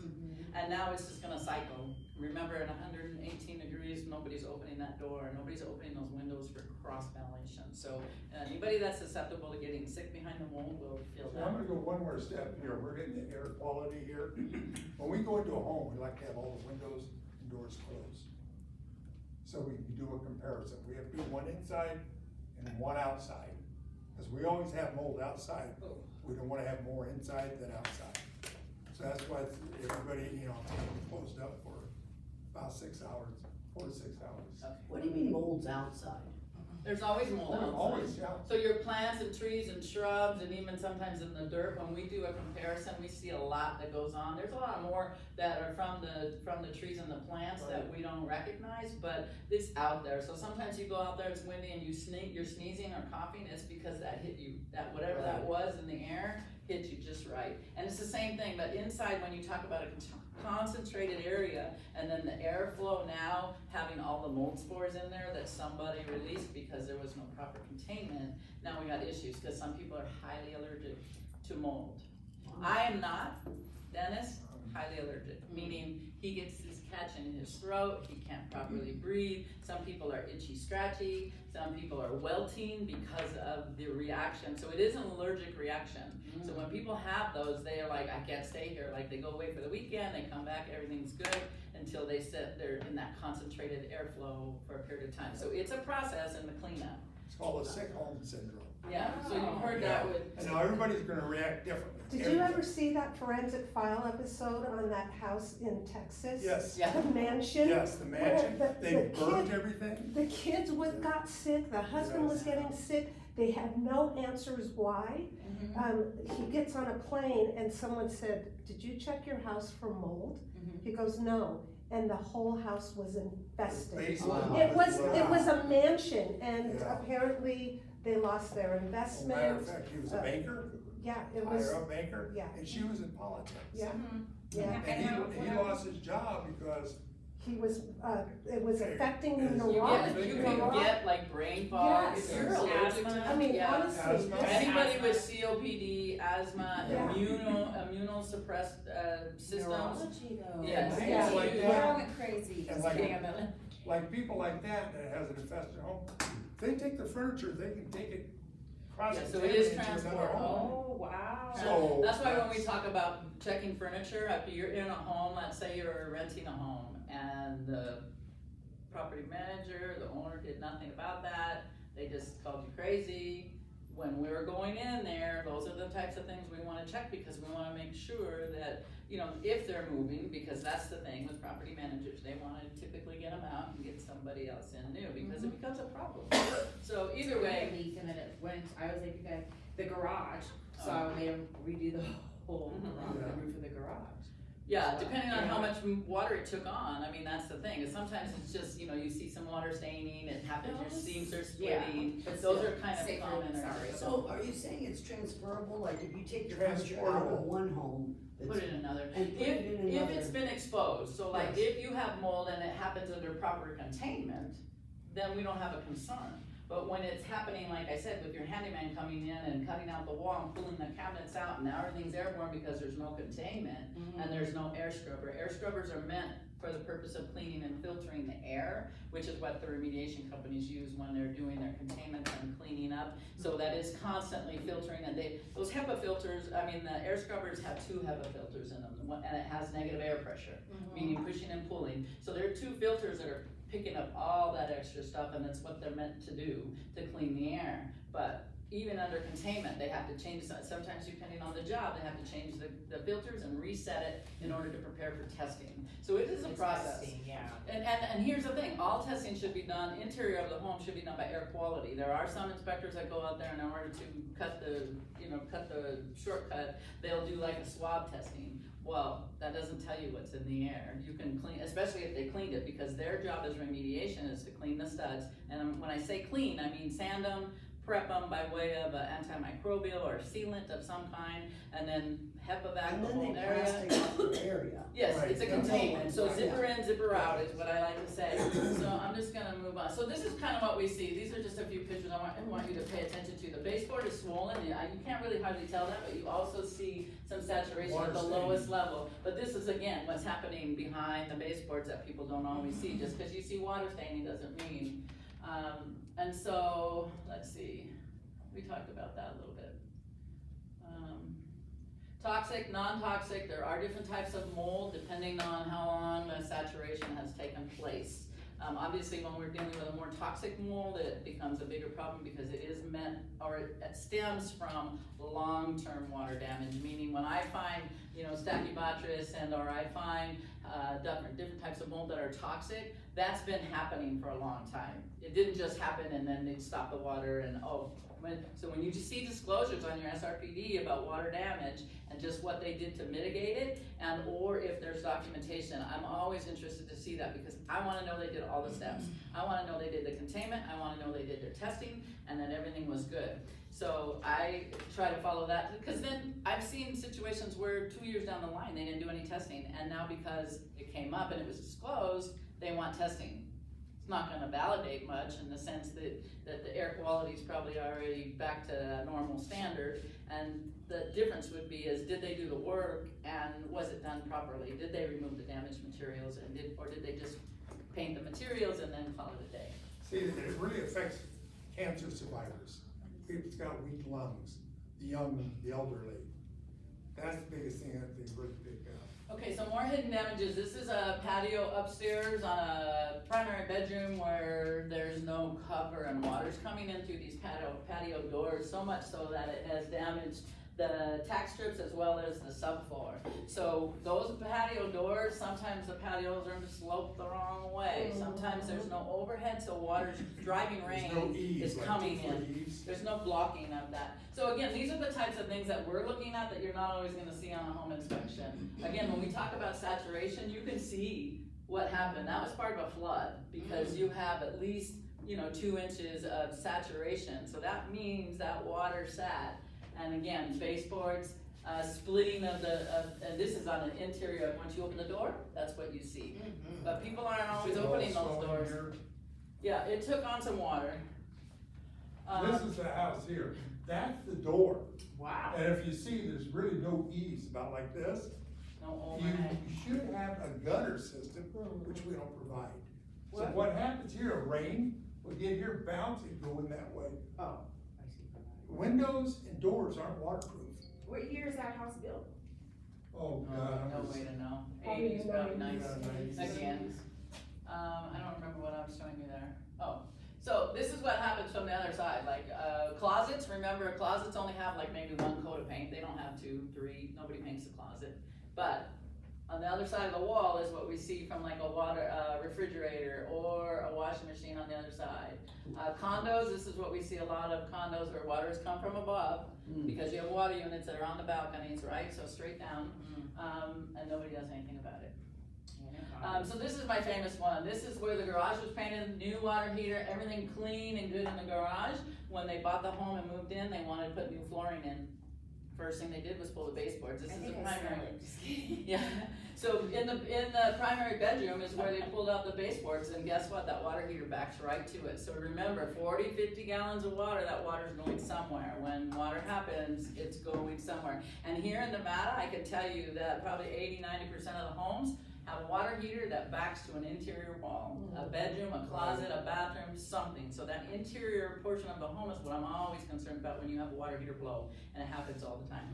and now it's just gonna cycle. Remember, at 118 degrees, nobody's opening that door, nobody's opening those windows for cross-ventilation. So anybody that's susceptible to getting sick behind the mold will feel So I'm that. gonna go one more step here. We're getting the air quality here. When we go into a home, we like to have all the windows and doors closed. So we can do a comparison. We have to do one inside and one outside. Because we always have mold outside. We don't wanna have more inside than outside. So that's why everybody, you know, closed up for about 6 hours, 4 to 6 hours. What do you mean molds outside? There's always mold outside. Always, yeah. So your plants and trees and shrubs and even sometimes in the dirt, when we do a comparison, we see a lot that goes on. There's a lot more that are from the trees and the plants that we don't recognize, but it's out there. So sometimes you go out there, it's windy and you're sneezing or coughing, it's because that hit you, that whatever that was in the air hit you just right. And it's the same thing, but inside when you talk about a concentrated area and then the airflow now having all the mold spores in there that somebody released because there was no proper containment, now we got issues because some people are highly allergic to mold. I am not, Dennis, highly allergic, meaning he gets this catch in his throat, he can't properly breathe, some people are itchy, scratchy, some people are welting because of the reaction, so it is an allergic reaction. So when people have those, they are like, I can't stay here, like they go away for the weekend, they come back, everything's good, until they sit there in that concentrated airflow for a period of time. So it's a process in the cleanup. It's called a sick home syndrome. Yeah, so you've heard that with. And now everybody's gonna react differently. Did you ever see that forensic file episode on that house in Texas? Yes. Yeah. The mansion? Yes, the mansion, Where they the burnt kid- everything. The kids got sick, the husband was getting sick, they had no answers why. He gets on a plane and someone said, did you check your house for mold? He goes, no, and the whole house was infested. Basement It was a mansion, and Yeah. apparently they lost their As a matter investment. of fact, he was a banker, Yeah, it was, higher up banker, yeah. and she was in politics. yeah, yeah. And he lost his job because it was affecting the You can neurology. get like brain fog if Yes. you're allergic to Asthma. I mean, yeah. honestly, Asthma. this- Anybody with COPD, asthma, Yeah. immunosuppressed, systems. Neurology though. Yes. Right? Yeah. Like You- that. We're all went crazy. And like- Kidding, I'm not- Like people like that has an infested home, they take the furniture, they can take it cross Yeah, so it is contaminate into another transportable. home. Oh, wow. So- That's why when we talk about checking furniture, if you're in a home, let's say you're renting a home and the property manager, the owner did nothing about that, they just called you crazy. When we're going in there, those are the types of things we wanna check because we wanna make sure that, you know, if they're moving, because that's the thing with property managers, they wanna typically get them out and get somebody else in new because it becomes a problem. So either way, Leak and then it went, I was like, okay, the garage, so Oh. I made him redo the whole Mhm. garage, Yeah. the roof of the garage. yeah, depending on how Yeah. much water it took on, I mean, that's the thing, is sometimes it's just, you know, you see some water staining, it happens, your seams are splitting, But those still, are kind of safer common. than or- sorry. So are you saying it's transferable, like if you take your furniture out Transportable. of one home, Put it in another. and put it in If another? it's been exposed, so like Yes. if you have mold and it happens under proper containment, then we don't have a concern. But when it's happening, like I said, with your handyman coming in and cutting out the wall and pulling the cabinets out and now everything's airborne because there's no containment and there's no air scrubber. Air scrubbers are meant for the purpose of cleaning and filtering the air, which is what the remediation companies use when they're doing their containment and cleaning up. So that is constantly filtering, and those HEPA filters, I mean, the air scrubbers have 2 HEPA filters in them, and it has negative air pressure, meaning pushing and pulling. So there are 2 filters that are picking up all that extra stuff, and that's what they're meant to do, to clean the air. But even under containment, they have to change, sometimes depending on the job, they have to change the filters and reset it in order to prepare for testing. So it is a process. Testing, yeah. And here's the thing, all testing should be done, interior of the home should be done by air quality. There are some inspectors that go out there and in order to cut the shortcut, they'll do like a swab testing. Well, that doesn't tell you what's in the air. You can clean, especially if they cleaned it, because their job as remediation is to clean the studs. And when I say clean, I mean sand them, prep them by way of an antimicrobial or sealant of some kind, and then HEPA back And the then whole they area. plastic out the area. Yes, Right. it's a containment, so Right. zipper in, zipper out is what I like to say. So I'm just gonna move on. So this is kind of what we see. These are just a few pictures I want you to pay attention to. The baseboard is swollen, you can't really hardly tell that, but you also see some saturation at the Water lowest staining. level. But this is again, what's happening behind the baseboards that people don't always see. Just because you see water staining doesn't mean. And so, let's see, we talked about that a little bit. Toxic, non-toxic, there are different types of mold depending on how long the saturation has taken place. Obviously, when we're dealing with a more toxic mold, it becomes a bigger problem because it is meant, or it stems from long-term water damage, meaning when I find, Stachybotrys or I find different types of mold that are toxic, that's been happening for a long time. It didn't just happen and then they stop the water and so when you see disclosures on your SRPD about water damage and just what they did to mitigate it, and or if there's documentation, I'm always interested to see that because I wanna know they did all the steps. I wanna know they did the containment, I wanna know they did their testing, and that everything was good. So I try to follow that, because then I've seen situations where 2 years down the line, they didn't do any testing, and now because it came up and it was disclosed, they want testing. It's not gonna validate much in the sense that the air quality is probably already back to a normal standard, and the difference would be is did they do the work and was it done properly? Did they remove the damaged materials or did they just paint the materials and then call it a day? See, it really affects cancer survivors, people who've got weak lungs, the young, the elderly. That's the biggest thing that they really pick up. Okay, so more hidden damages. This is a patio upstairs on a primary bedroom where there's no cover and water's coming in through these patio doors, so much so that it has damaged the tack strips as well as the subfloor. So those patio doors, sometimes the patios are sloped the wrong way. Sometimes there's no overhead, so water's driving rain There's no eaves, is like coming 2 foot in. eaves. There's no blocking of that. So again, these are the types of things that we're looking at that you're not always gonna see on a home inspection. Again, when we talk about saturation, you can see what happened. That was part of a flood because you have at least, 2 inches of saturation. So that means that water sat. And again, baseboards, splitting of and this is on the interior, once you open the door, that's what you see. But people aren't always See it all opening those swelling doors. here? Yeah, it took on some water. This is the house here, that's the door. Wow. And if you see, there's really no eaves about like this. No You overhead. should have a gutter system, which we don't provide. So What? what happens here, rain will get here, bounce, and go in that way. Oh, I see. Windows and doors aren't waterproof. What year is that house built? Oh, God. No way to know. Probably 80s, probably 90s. 90s. Yeah, 90s. Again. I don't remember what I was showing you there. Oh, so this is what happens from the other side, like, closets, remember closets only have like maybe one coat of paint, they don't have 2, 3, nobody paints a closet. But on the other side of the wall is what we see from like a refrigerator or a washing machine on the other side. Condos, this is what we see a lot of condos where water has come from above, because you have water units that are on the balconies, right, so straight down, and nobody does anything about it. So this is my famous one. This is where the garage was painted, new water heater, everything clean and good in the garage. When they bought the home and moved in, they wanted to put new flooring in. First thing they did was pull the baseboards. This is the primary. Yeah. So in the primary bedroom is where they pulled out the baseboards, and guess what? That water heater backs right to it. So remember, 40, 50 gallons of water, that water's going somewhere. When water happens, it's going somewhere. And here in Nevada, I can tell you that probably 80, 90% of the homes have a water heater that backs to an interior wall. A bedroom, a closet, a bathroom, something. So that interior portion of the home is what I'm always concerned about when you have a water heater blow, and it happens all the time.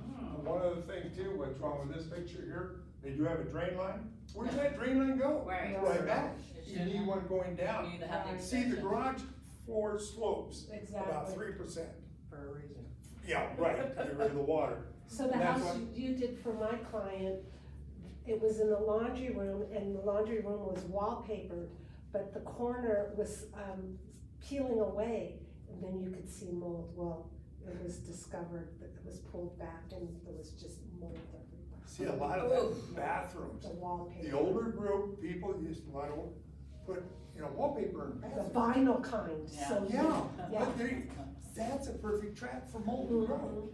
One other thing too, what's wrong with this picture here, they do have a drain line. Where's that drain line go? Right. Right back. It You should need have- one going You down. need to have the See, the extension. garage floor slopes about Exactly. 3%. For a reason. Yeah, right, to get rid of the water. So the That's house what- you did for my client, it was in the laundry room, and the laundry room was wallpapered, but the corner was, peeling away, and then you could see mold. Well, it was discovered that it was pulled back, and there was just mold everywhere. See, a lot of that bathrooms, The wallpaper. the older group, people used to want to put, wallpaper in The bathrooms. vinyl kind, so. Yeah, Yeah. but that's a perfect trap for mold to grow.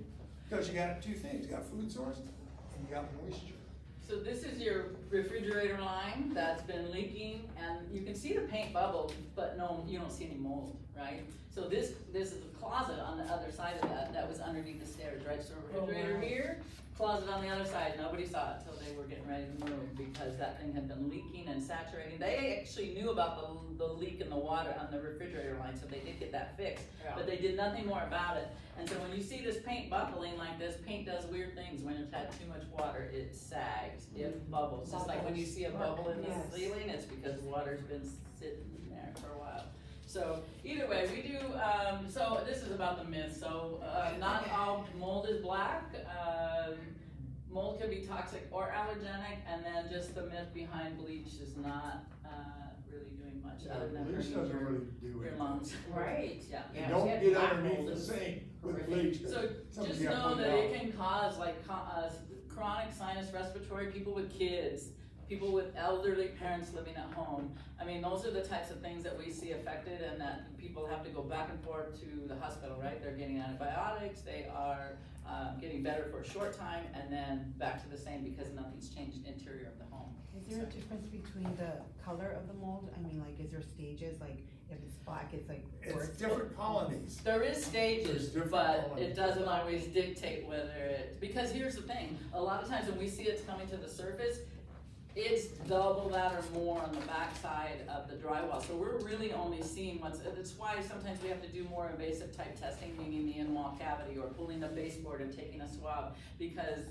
Because you got two things, you got food source and you got moisture. So this is your refrigerator line that's been leaking, and you can see the paint bubble, but no, you don't see any mold, right? So this is a closet on the other side of that was underneath the stairs, right? So refrigerator here, closet on the other side, nobody saw it till they were getting ready to move, because that thing had been leaking and saturating. They actually knew about the leak in the water on the refrigerator line, so they did get that fixed, but they did nothing more about it. And so when you see this paint bubbling like this, paint does weird things. When it's had too much water, it sags, it bubbles. Just like when you see a bubble in the Yes. ceiling, it's because water's been sitting there for a while. So either way, we do, so this is about the myth. So not all mold is black. Mold can be toxic or allergenic, and then just the myth behind bleach is not really doing much other than Bleach hurting doesn't your, really do your anything. lungs. Right. Yeah. You Yeah, don't she had get black underneath mold, the it was sink with horrific. bleach. 'cause So somebody just got know one that down. it can cause like chronic sinus respiratory, people with kids, people with elderly parents living at home. I mean, those are the types of things that we see affected, and that people have to go back and forth to the hospital, right? They're getting antibiotics, they are getting better for a short time, and then back to the same because nothing's changed interior of the home. Is there a difference between the color of the mold? I mean, like, is there stages, like, if it's black, it's like. It's different colonies. There is stages, There's different but colonies. it doesn't always dictate whether it, because here's the thing, a lot of times when we see it's coming to the surface, it's double that or more on the backside of the drywall. So we're really only seeing that's why sometimes we have to do more invasive type testing, meaning the in-wall cavity or pulling the baseboard and taking a swab, because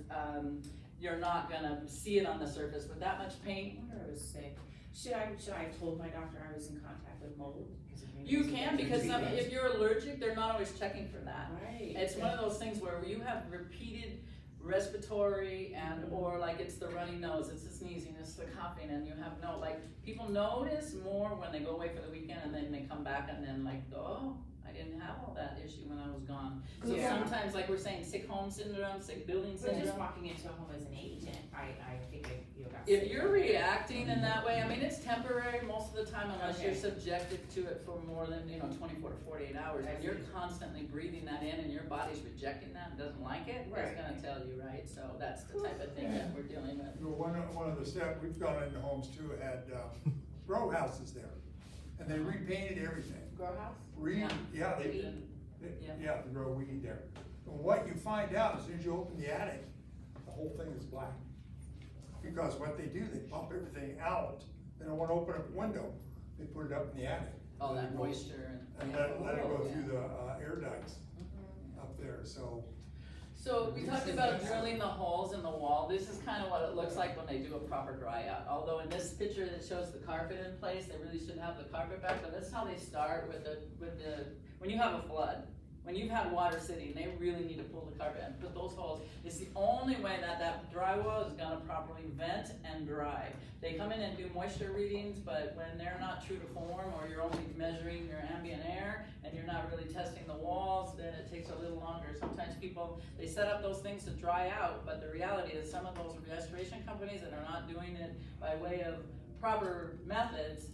you're not gonna see it on the surface with that much paint. I wonder I was sick. Should I have told my doctor I was in contact with mold? Because maybe You it's can, because if you're allergic, they're not always checking for that. Right. It's one of those things where you have repeated respiratory and, or like it's the runny nose, it's the sneezing, it's the coughing, and you have people notice more when they go away for the weekend, and then they come back and then oh, I didn't have all that issue when I was gone. So Yeah. sometimes, like we're saying, sick home syndrome, sick building But just syndrome. walking into a home as an agent, I think I got If sick. you're reacting in that way, I mean, it's temporary most of the time unless you're Okay. subjected to it for more than, 24 to 48 hours. I When you're see. constantly breathing that in and your body's rejecting that and doesn't like it, it's Right. gonna tell you, right? So that's the type of thing that we're dealing with. You know, one of the steps, we've gone into homes too, had, row houses there, and they repainted everything. Grow house? Yeah, they, Weed. Yeah. yeah, the grow weed there. And what you find out, as soon as you open the attic, the whole thing is black. Because what they do, they pump everything out, they don't wanna open up a window, they put it up in the attic. All Let that it go- moisture And and. let it go Yeah. through the, air ducts up there, so. So we talked about drilling the holes in the wall. This is kind of what it looks like when they do a proper dry out. Although in this picture that shows the carpet in place, they really should have the carpet back, but that's how they start with when you have a flood. When you've had water sitting, they really need to pull the carpet and put those holes. It's the only way that drywall is gonna properly vent and dry. They come in and do moisture readings, but when they're not true to form, or you're only measuring your ambient air, and you're not really testing the walls, then it takes a little longer. Sometimes people, they set up those things to dry out, but the reality is some of those restoration companies that are not doing it by way of proper methods,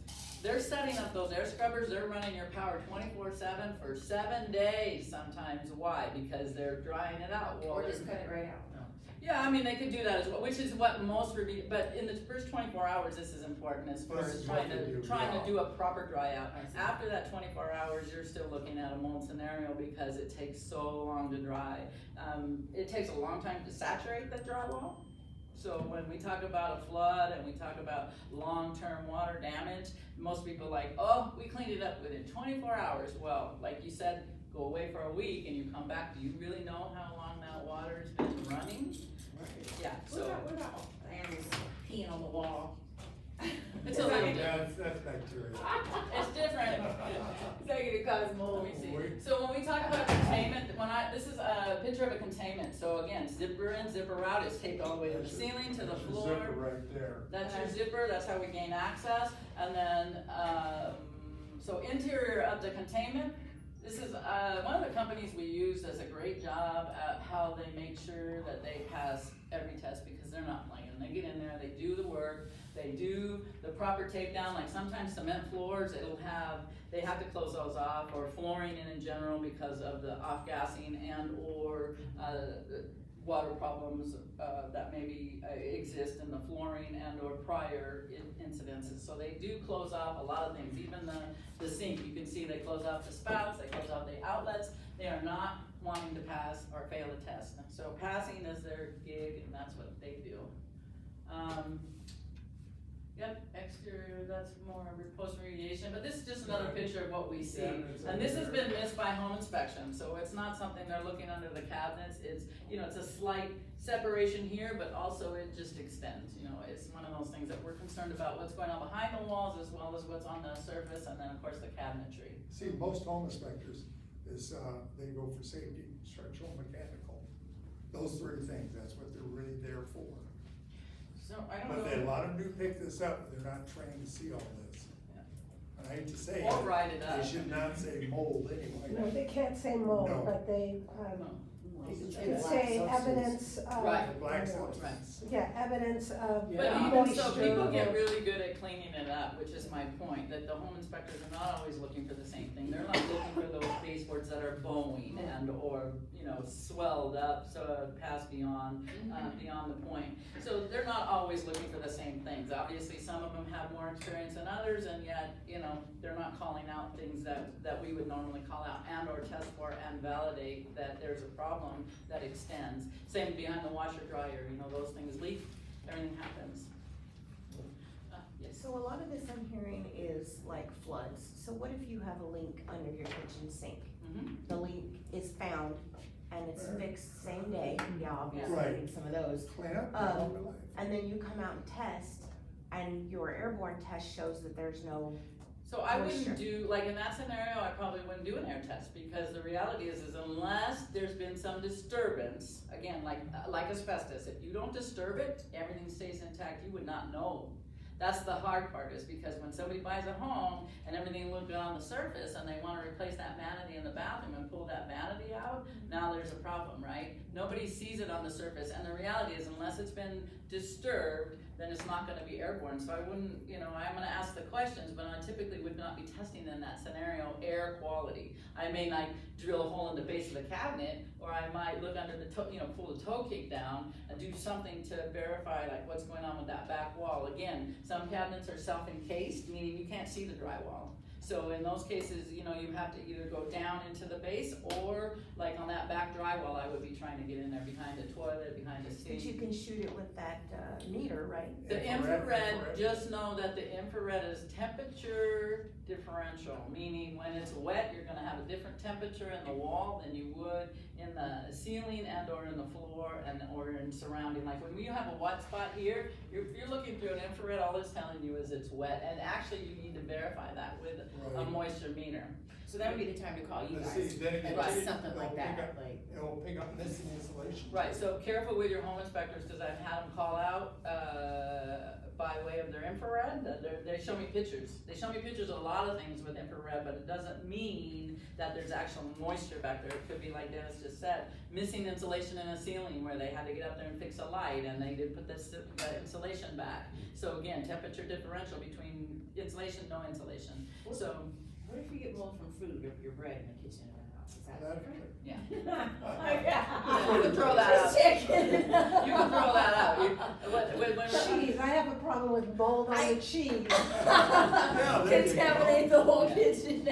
they're setting up those air scrubbers, they're running your power 24/7 for 7 days sometimes. Why? Because they're drying it out. Well, Or just cut it right out? yeah, I mean, they could do that as well, which is what most but in the first 24 hours, this is important as far This as is what they do, trying yeah. to do a proper dry out. I see. After that 24 hours, you're still looking at a mold scenario because it takes so long to dry. It takes a long time to saturate the drywall. So when we talk about a flood and we talk about long-term water damage, most people are like, oh, we cleaned it up within 24 hours. Well, like you said, go away for a week and you come back, do you really know how long that water's been running? Yeah, so. What about animals peeing on the wall? It's a little Yeah, different. that's bacteria. It's different. Is that gonna cause mold? Let me see. So when we talk about containment, this is a picture of a containment. So again, zipper in, zipper out, it's taped all the way to the ceiling, to the There's a floor. zipper right there. That's your zipper, that's how we gain access. And then, so interior of the containment, this is, one of the companies we use does a great job at how they make sure that they pass every test because they're not playing. They get in there, they do the work, they do the proper takedown, like sometimes cement floors, they have to close those off, or flooring in general because of the off-gassing and or, water problems, that maybe exist in the flooring and or prior incidences. So they do close off a lot of things, even the sink, you can see they close off the spouts, they close off the outlets. They are not wanting to pass or fail a test. So passing is their gig and that's what they do. Yep, exterior, that's more post-remediation, but this is just another picture of what we see. Yeah, And this has been missed by home inspection, so it's not something they're looking under the cabinets. It's, it's a slight separation here, but also it just extends, it's one of those things that we're concerned about what's going on behind the walls as well as what's on the surface, and then of course the cabinetry. See, most home inspectors is, they go for safety, structural, mechanical. Those three things, that's what they're really there for. So I don't know. But a lot of them do pick this up, they're not trained to see all this. Yeah. And I hate to say Or write it up. they should not say mold anyway. No, they can't say mold, No. but they, It's could black say substance. evidence of. Right. The black substance. Yeah, evidence of. Yeah. But even so, moisture people get or- really good at cleaning it up, which is my point, that the home inspectors are not always looking for the same thing. They're not looking for those baseboards that are bowing and, or, swelled up, so past beyond the point. So they're not always looking for the same things. Obviously, some of them have more experience than others, and yet, they're not calling out things that we would normally call out and or test for and validate that there's a problem that extends. Same behind the washer dryer, those things leak, everything happens. Yes. So a lot of this I'm hearing is like floods. So what if you have a leak under your kitchen sink? Mhm. The leak is found and it's fixed same day, yeah, obviously, Right. getting some of those. Clean up, Um, your life. And then you come out and test and your airborne test shows that there's no, So I Moisture. wouldn't do, like in that scenario, I probably wouldn't do an air test, because the reality is unless there's been some disturbance, again, like asbestos, if you don't disturb it, everything stays intact, you would not know That's the hard part, is because when somebody buys a home and everything looked good on the surface and they wanna replace that vanity in the bathroom and pull that vanity out, now there's a problem, right? Nobody sees it on the surface, and the reality is, unless it's been disturbed, then it's not gonna be airborne. So I wouldn't, I'm gonna ask the questions, but I typically would not be testing in that scenario air quality. I may not drill a hole in the base of the cabinet, or I might look under the toe, pull the toe cake down and do something to verify like what's going on with that back wall. Again, some cabinets are self-encased, meaning you can't see the drywall. So in those cases, you have to either go down into the base, or like on that back drywall, I would be trying to get in there behind the toilet, behind the But you sink. can shoot it with that, meter, right? The infrared, just know that the infrared is temperature differential, meaning when it's wet, you're gonna have a different temperature in the wall than you would in the ceiling and or in the floor or in surrounding. Like when you have a wet spot here, if you're looking through an infrared, all it's telling you is it's wet, and actually you need to verify that with a moisture meter. So that would be the time to call you Let's guys, see, then again, and do too, something like it'll that, pick up- like. It will pick up missing insulation. Right, so careful with your home inspectors, because I've had them call out, by way of their infrared. They show me pictures. They show me pictures of a lot of things with infrared, but it doesn't mean that there's actual moisture back there. It could be, like Dennis just said, missing insulation in a ceiling where they had to get up there and fix a light and they did put the insulation back. So again, temperature differential between insulation, no insulation. So, What if you get mold from food or your bread in the kitchen in the house, is that That- different? yeah. Yeah. You can throw that out. Just checking. You can throw that out. When Cheese, I have a problem with mold on the cheese. Yeah, there you go. Contaminate the whole kitchen.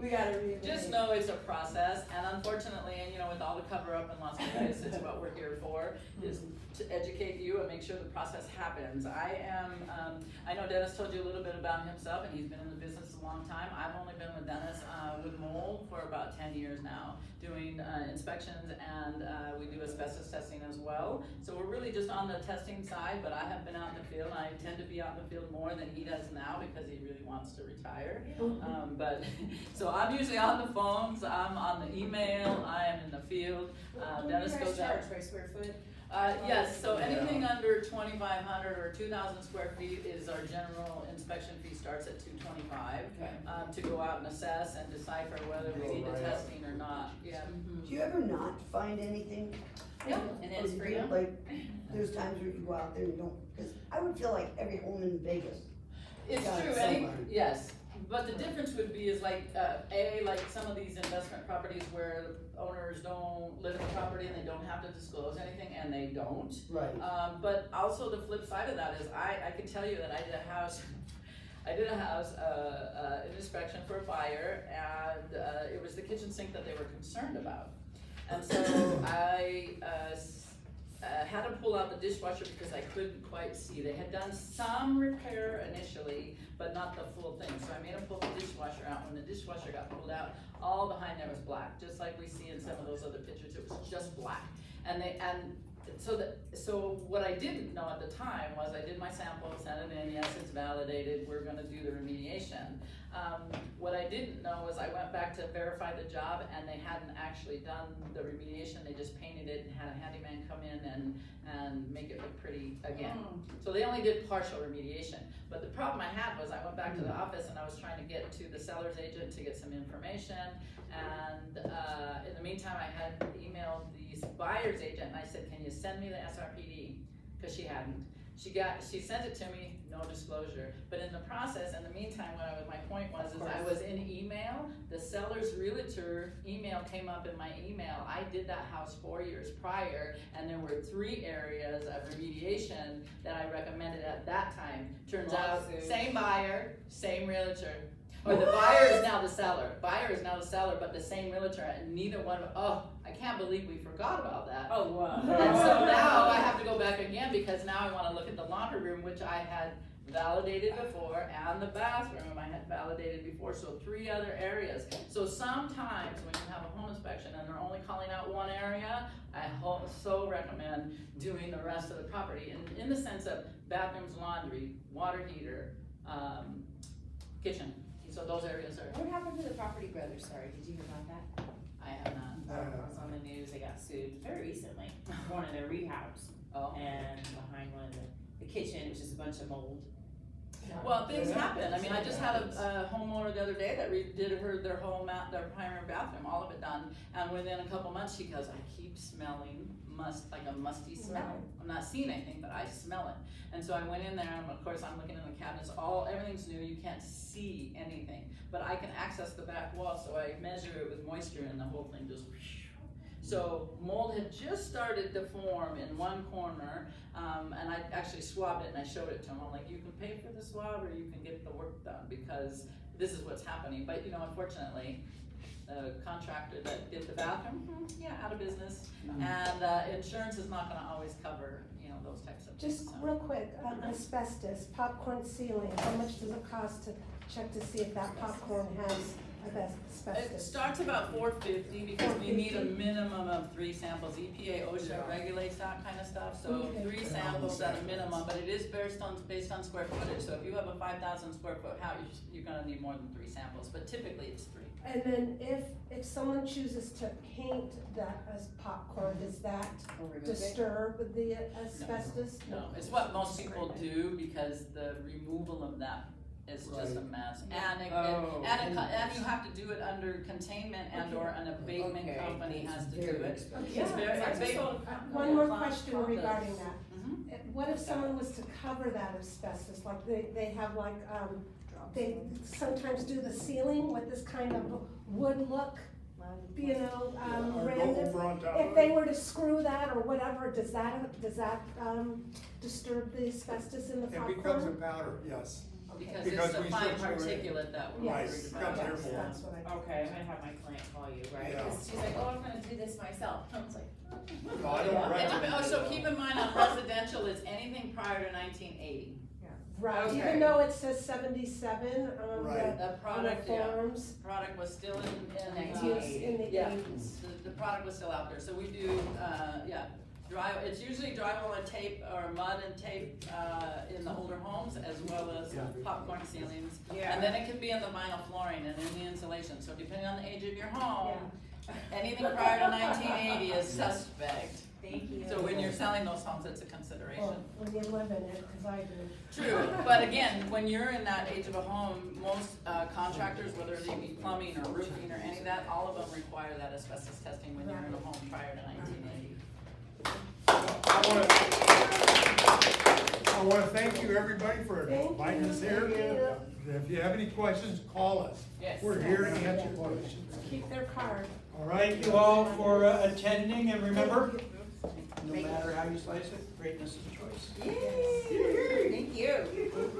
We gotta read. Just know it's a process, and unfortunately, and with all the cover up in Las Vegas, it's what we're here for, is to educate you and make sure the process happens. I know Dennis told you a little bit about himself, and he's been in the business a long time. I've only been with Dennis, with mold for about 10 years now, doing inspections, and we do asbestos testing as well. So we're really just on the testing side, but I have been out in the field. I tend to be out in the field more than he does now, because he really wants to retire. So I'm usually on the phones, I'm on the email, I am in the field. Dennis goes out. Charge by square foot? Yes, so anything under 2,500 or 2,000 square feet is our general inspection fee, starts at $225. Okay. To go out and assess and decipher whether we need the testing or not, yeah. Do you ever not find anything? Yeah, and then it's Or free? Like, there's times where you go out there and you don't, because I would feel like every home in Vegas. It's Got it true, somewhere. yes, but the difference would be is like, like some of these investment properties where owners don't live in the property and they don't have to disclose anything, and they don't. Right. But also the flip side of that is I can tell you that I did a house, an inspection for a buyer, and it was the kitchen sink that they were concerned about. And so I had to pull out the dishwasher because I couldn't quite see. They had done some repair initially, but not the full thing. So I made them pull the dishwasher out. When the dishwasher got pulled out, all behind there was black, just like we see in some of those other pictures. It was just black. So what I didn't know at the time was I did my sample, sent it in, yes, it's validated, we're gonna do the remediation. What I didn't know was I went back to verify the job, and they hadn't actually done the remediation, they just painted it and had a handyman come in and make it look pretty again. So they only did partial remediation. But the problem I had was I went back to the office and I was trying to get to the seller's agent to get some information, and in the meantime I had emailed the buyer's agent and I said, can you send me the SRPD? Because she hadn't. She sent it to me, no disclosure. But in the process, in the meantime, my point was I was in email. The seller's realtor email came up in my email. I did that house 4 years prior, and there were 3 areas of remediation that I recommended at that time. Turns out, same buyer, same realtor. Or the buyer is now the seller. Buyer is now the seller, but the same realtor, and neither one, I can't believe we forgot about that. Oh, wow. And so now I have to go back again, because now I wanna look at the laundry room, which I had validated before, and the bathroom I had validated before, so 3 other areas. So sometimes when you have a home inspection and they're only calling out one area, I so recommend doing the rest of the property, in the sense of bathrooms, laundry, water heater, kitchen. So those areas are, What happened to the Property Brothers, sorry, did you hear about that? I have not. It was on the news, they got sued very recently, for one of their rehabs. Oh. And behind one of the kitchen, it was just a bunch of mold. Well, things happen. I mean, I just had a homeowner the other day that redid their whole their primary bathroom, all of it done. And within a couple months, she goes, I keep smelling like a musty smell. I'm not seeing anything, but I smell it. And so I went in there, and of course I'm looking in the cabinets, everything's new, you can't see anything. But I can access the back wall, so I measure it with moisture, and the whole thing just, so mold had just started to form in one corner, and I actually swabbed it and I showed it to him. I'm like, you can pay for the swab or you can get the work done, because this is what's happening. But unfortunately, the contractor that did the bathroom, out of business. And insurance is not gonna always cover, those types of things. Just real quick, asbestos, popcorn ceiling, how much does it cost to check to see if that popcorn has It asbestos? starts about $450 because we need a $450. minimum of 3 samples. EPA, OSHA regulates that kind of stuff, so Okay. 3 samples at a minimum, but it is based on square footage. So if you have a 5,000 square foot house, you're gonna need more than 3 samples, but typically it's 3. And then if someone chooses to paint that as popcorn, does that disturb the asbestos? No, it's what most people do because the removal of that is just a mess. And you have to do it under containment and or an abatement company has to do it. It's very, One more question regarding that. Mhm. What if someone was to cover that asbestos, like they have like, they sometimes do the ceiling with this kind of wood look, random. If they were to screw that or whatever, does that disturb the asbestos in the popcorn? It becomes a powder, yes. Because Because it's the we fine saturate it. particulate that we're Right, worried it about. becomes airborne. That's what I. Okay, I'm gonna have my client call you, right? Yeah. Cause she's like, oh, I'm gonna do this myself. I was like, No, I don't And recommend so it. keep in mind on residential, it's anything prior to 1980. Right, Okay. even though it says 77 on Right. the The product, forms. product was still in 1980. In the Yeah. 80s. The product was still out there, so we do, it's usually drywall and tape or mud and tape, in the older homes as well as popcorn ceilings. Yeah. And then it can be in the vinyl flooring and in the insulation, so depending on the age of your home, anything prior to 1980 is suspect. thank you. So when you're selling those homes, it's a consideration. Well, when you live in it, cause I do. True, but again, when you're in that age of a home, most contractors, whether they be plumbing or roofing or any of that, all of them require that asbestos testing when you're in a home prior to 1980. I wanna thank you, everybody, for Thank inviting us you. here. Thank If you have any questions, call us. Yes. We're here to answer questions. Keep their card. All right, you all for attending, and remember, no matter how you slice it, greatness is a choice. Yay, thank you.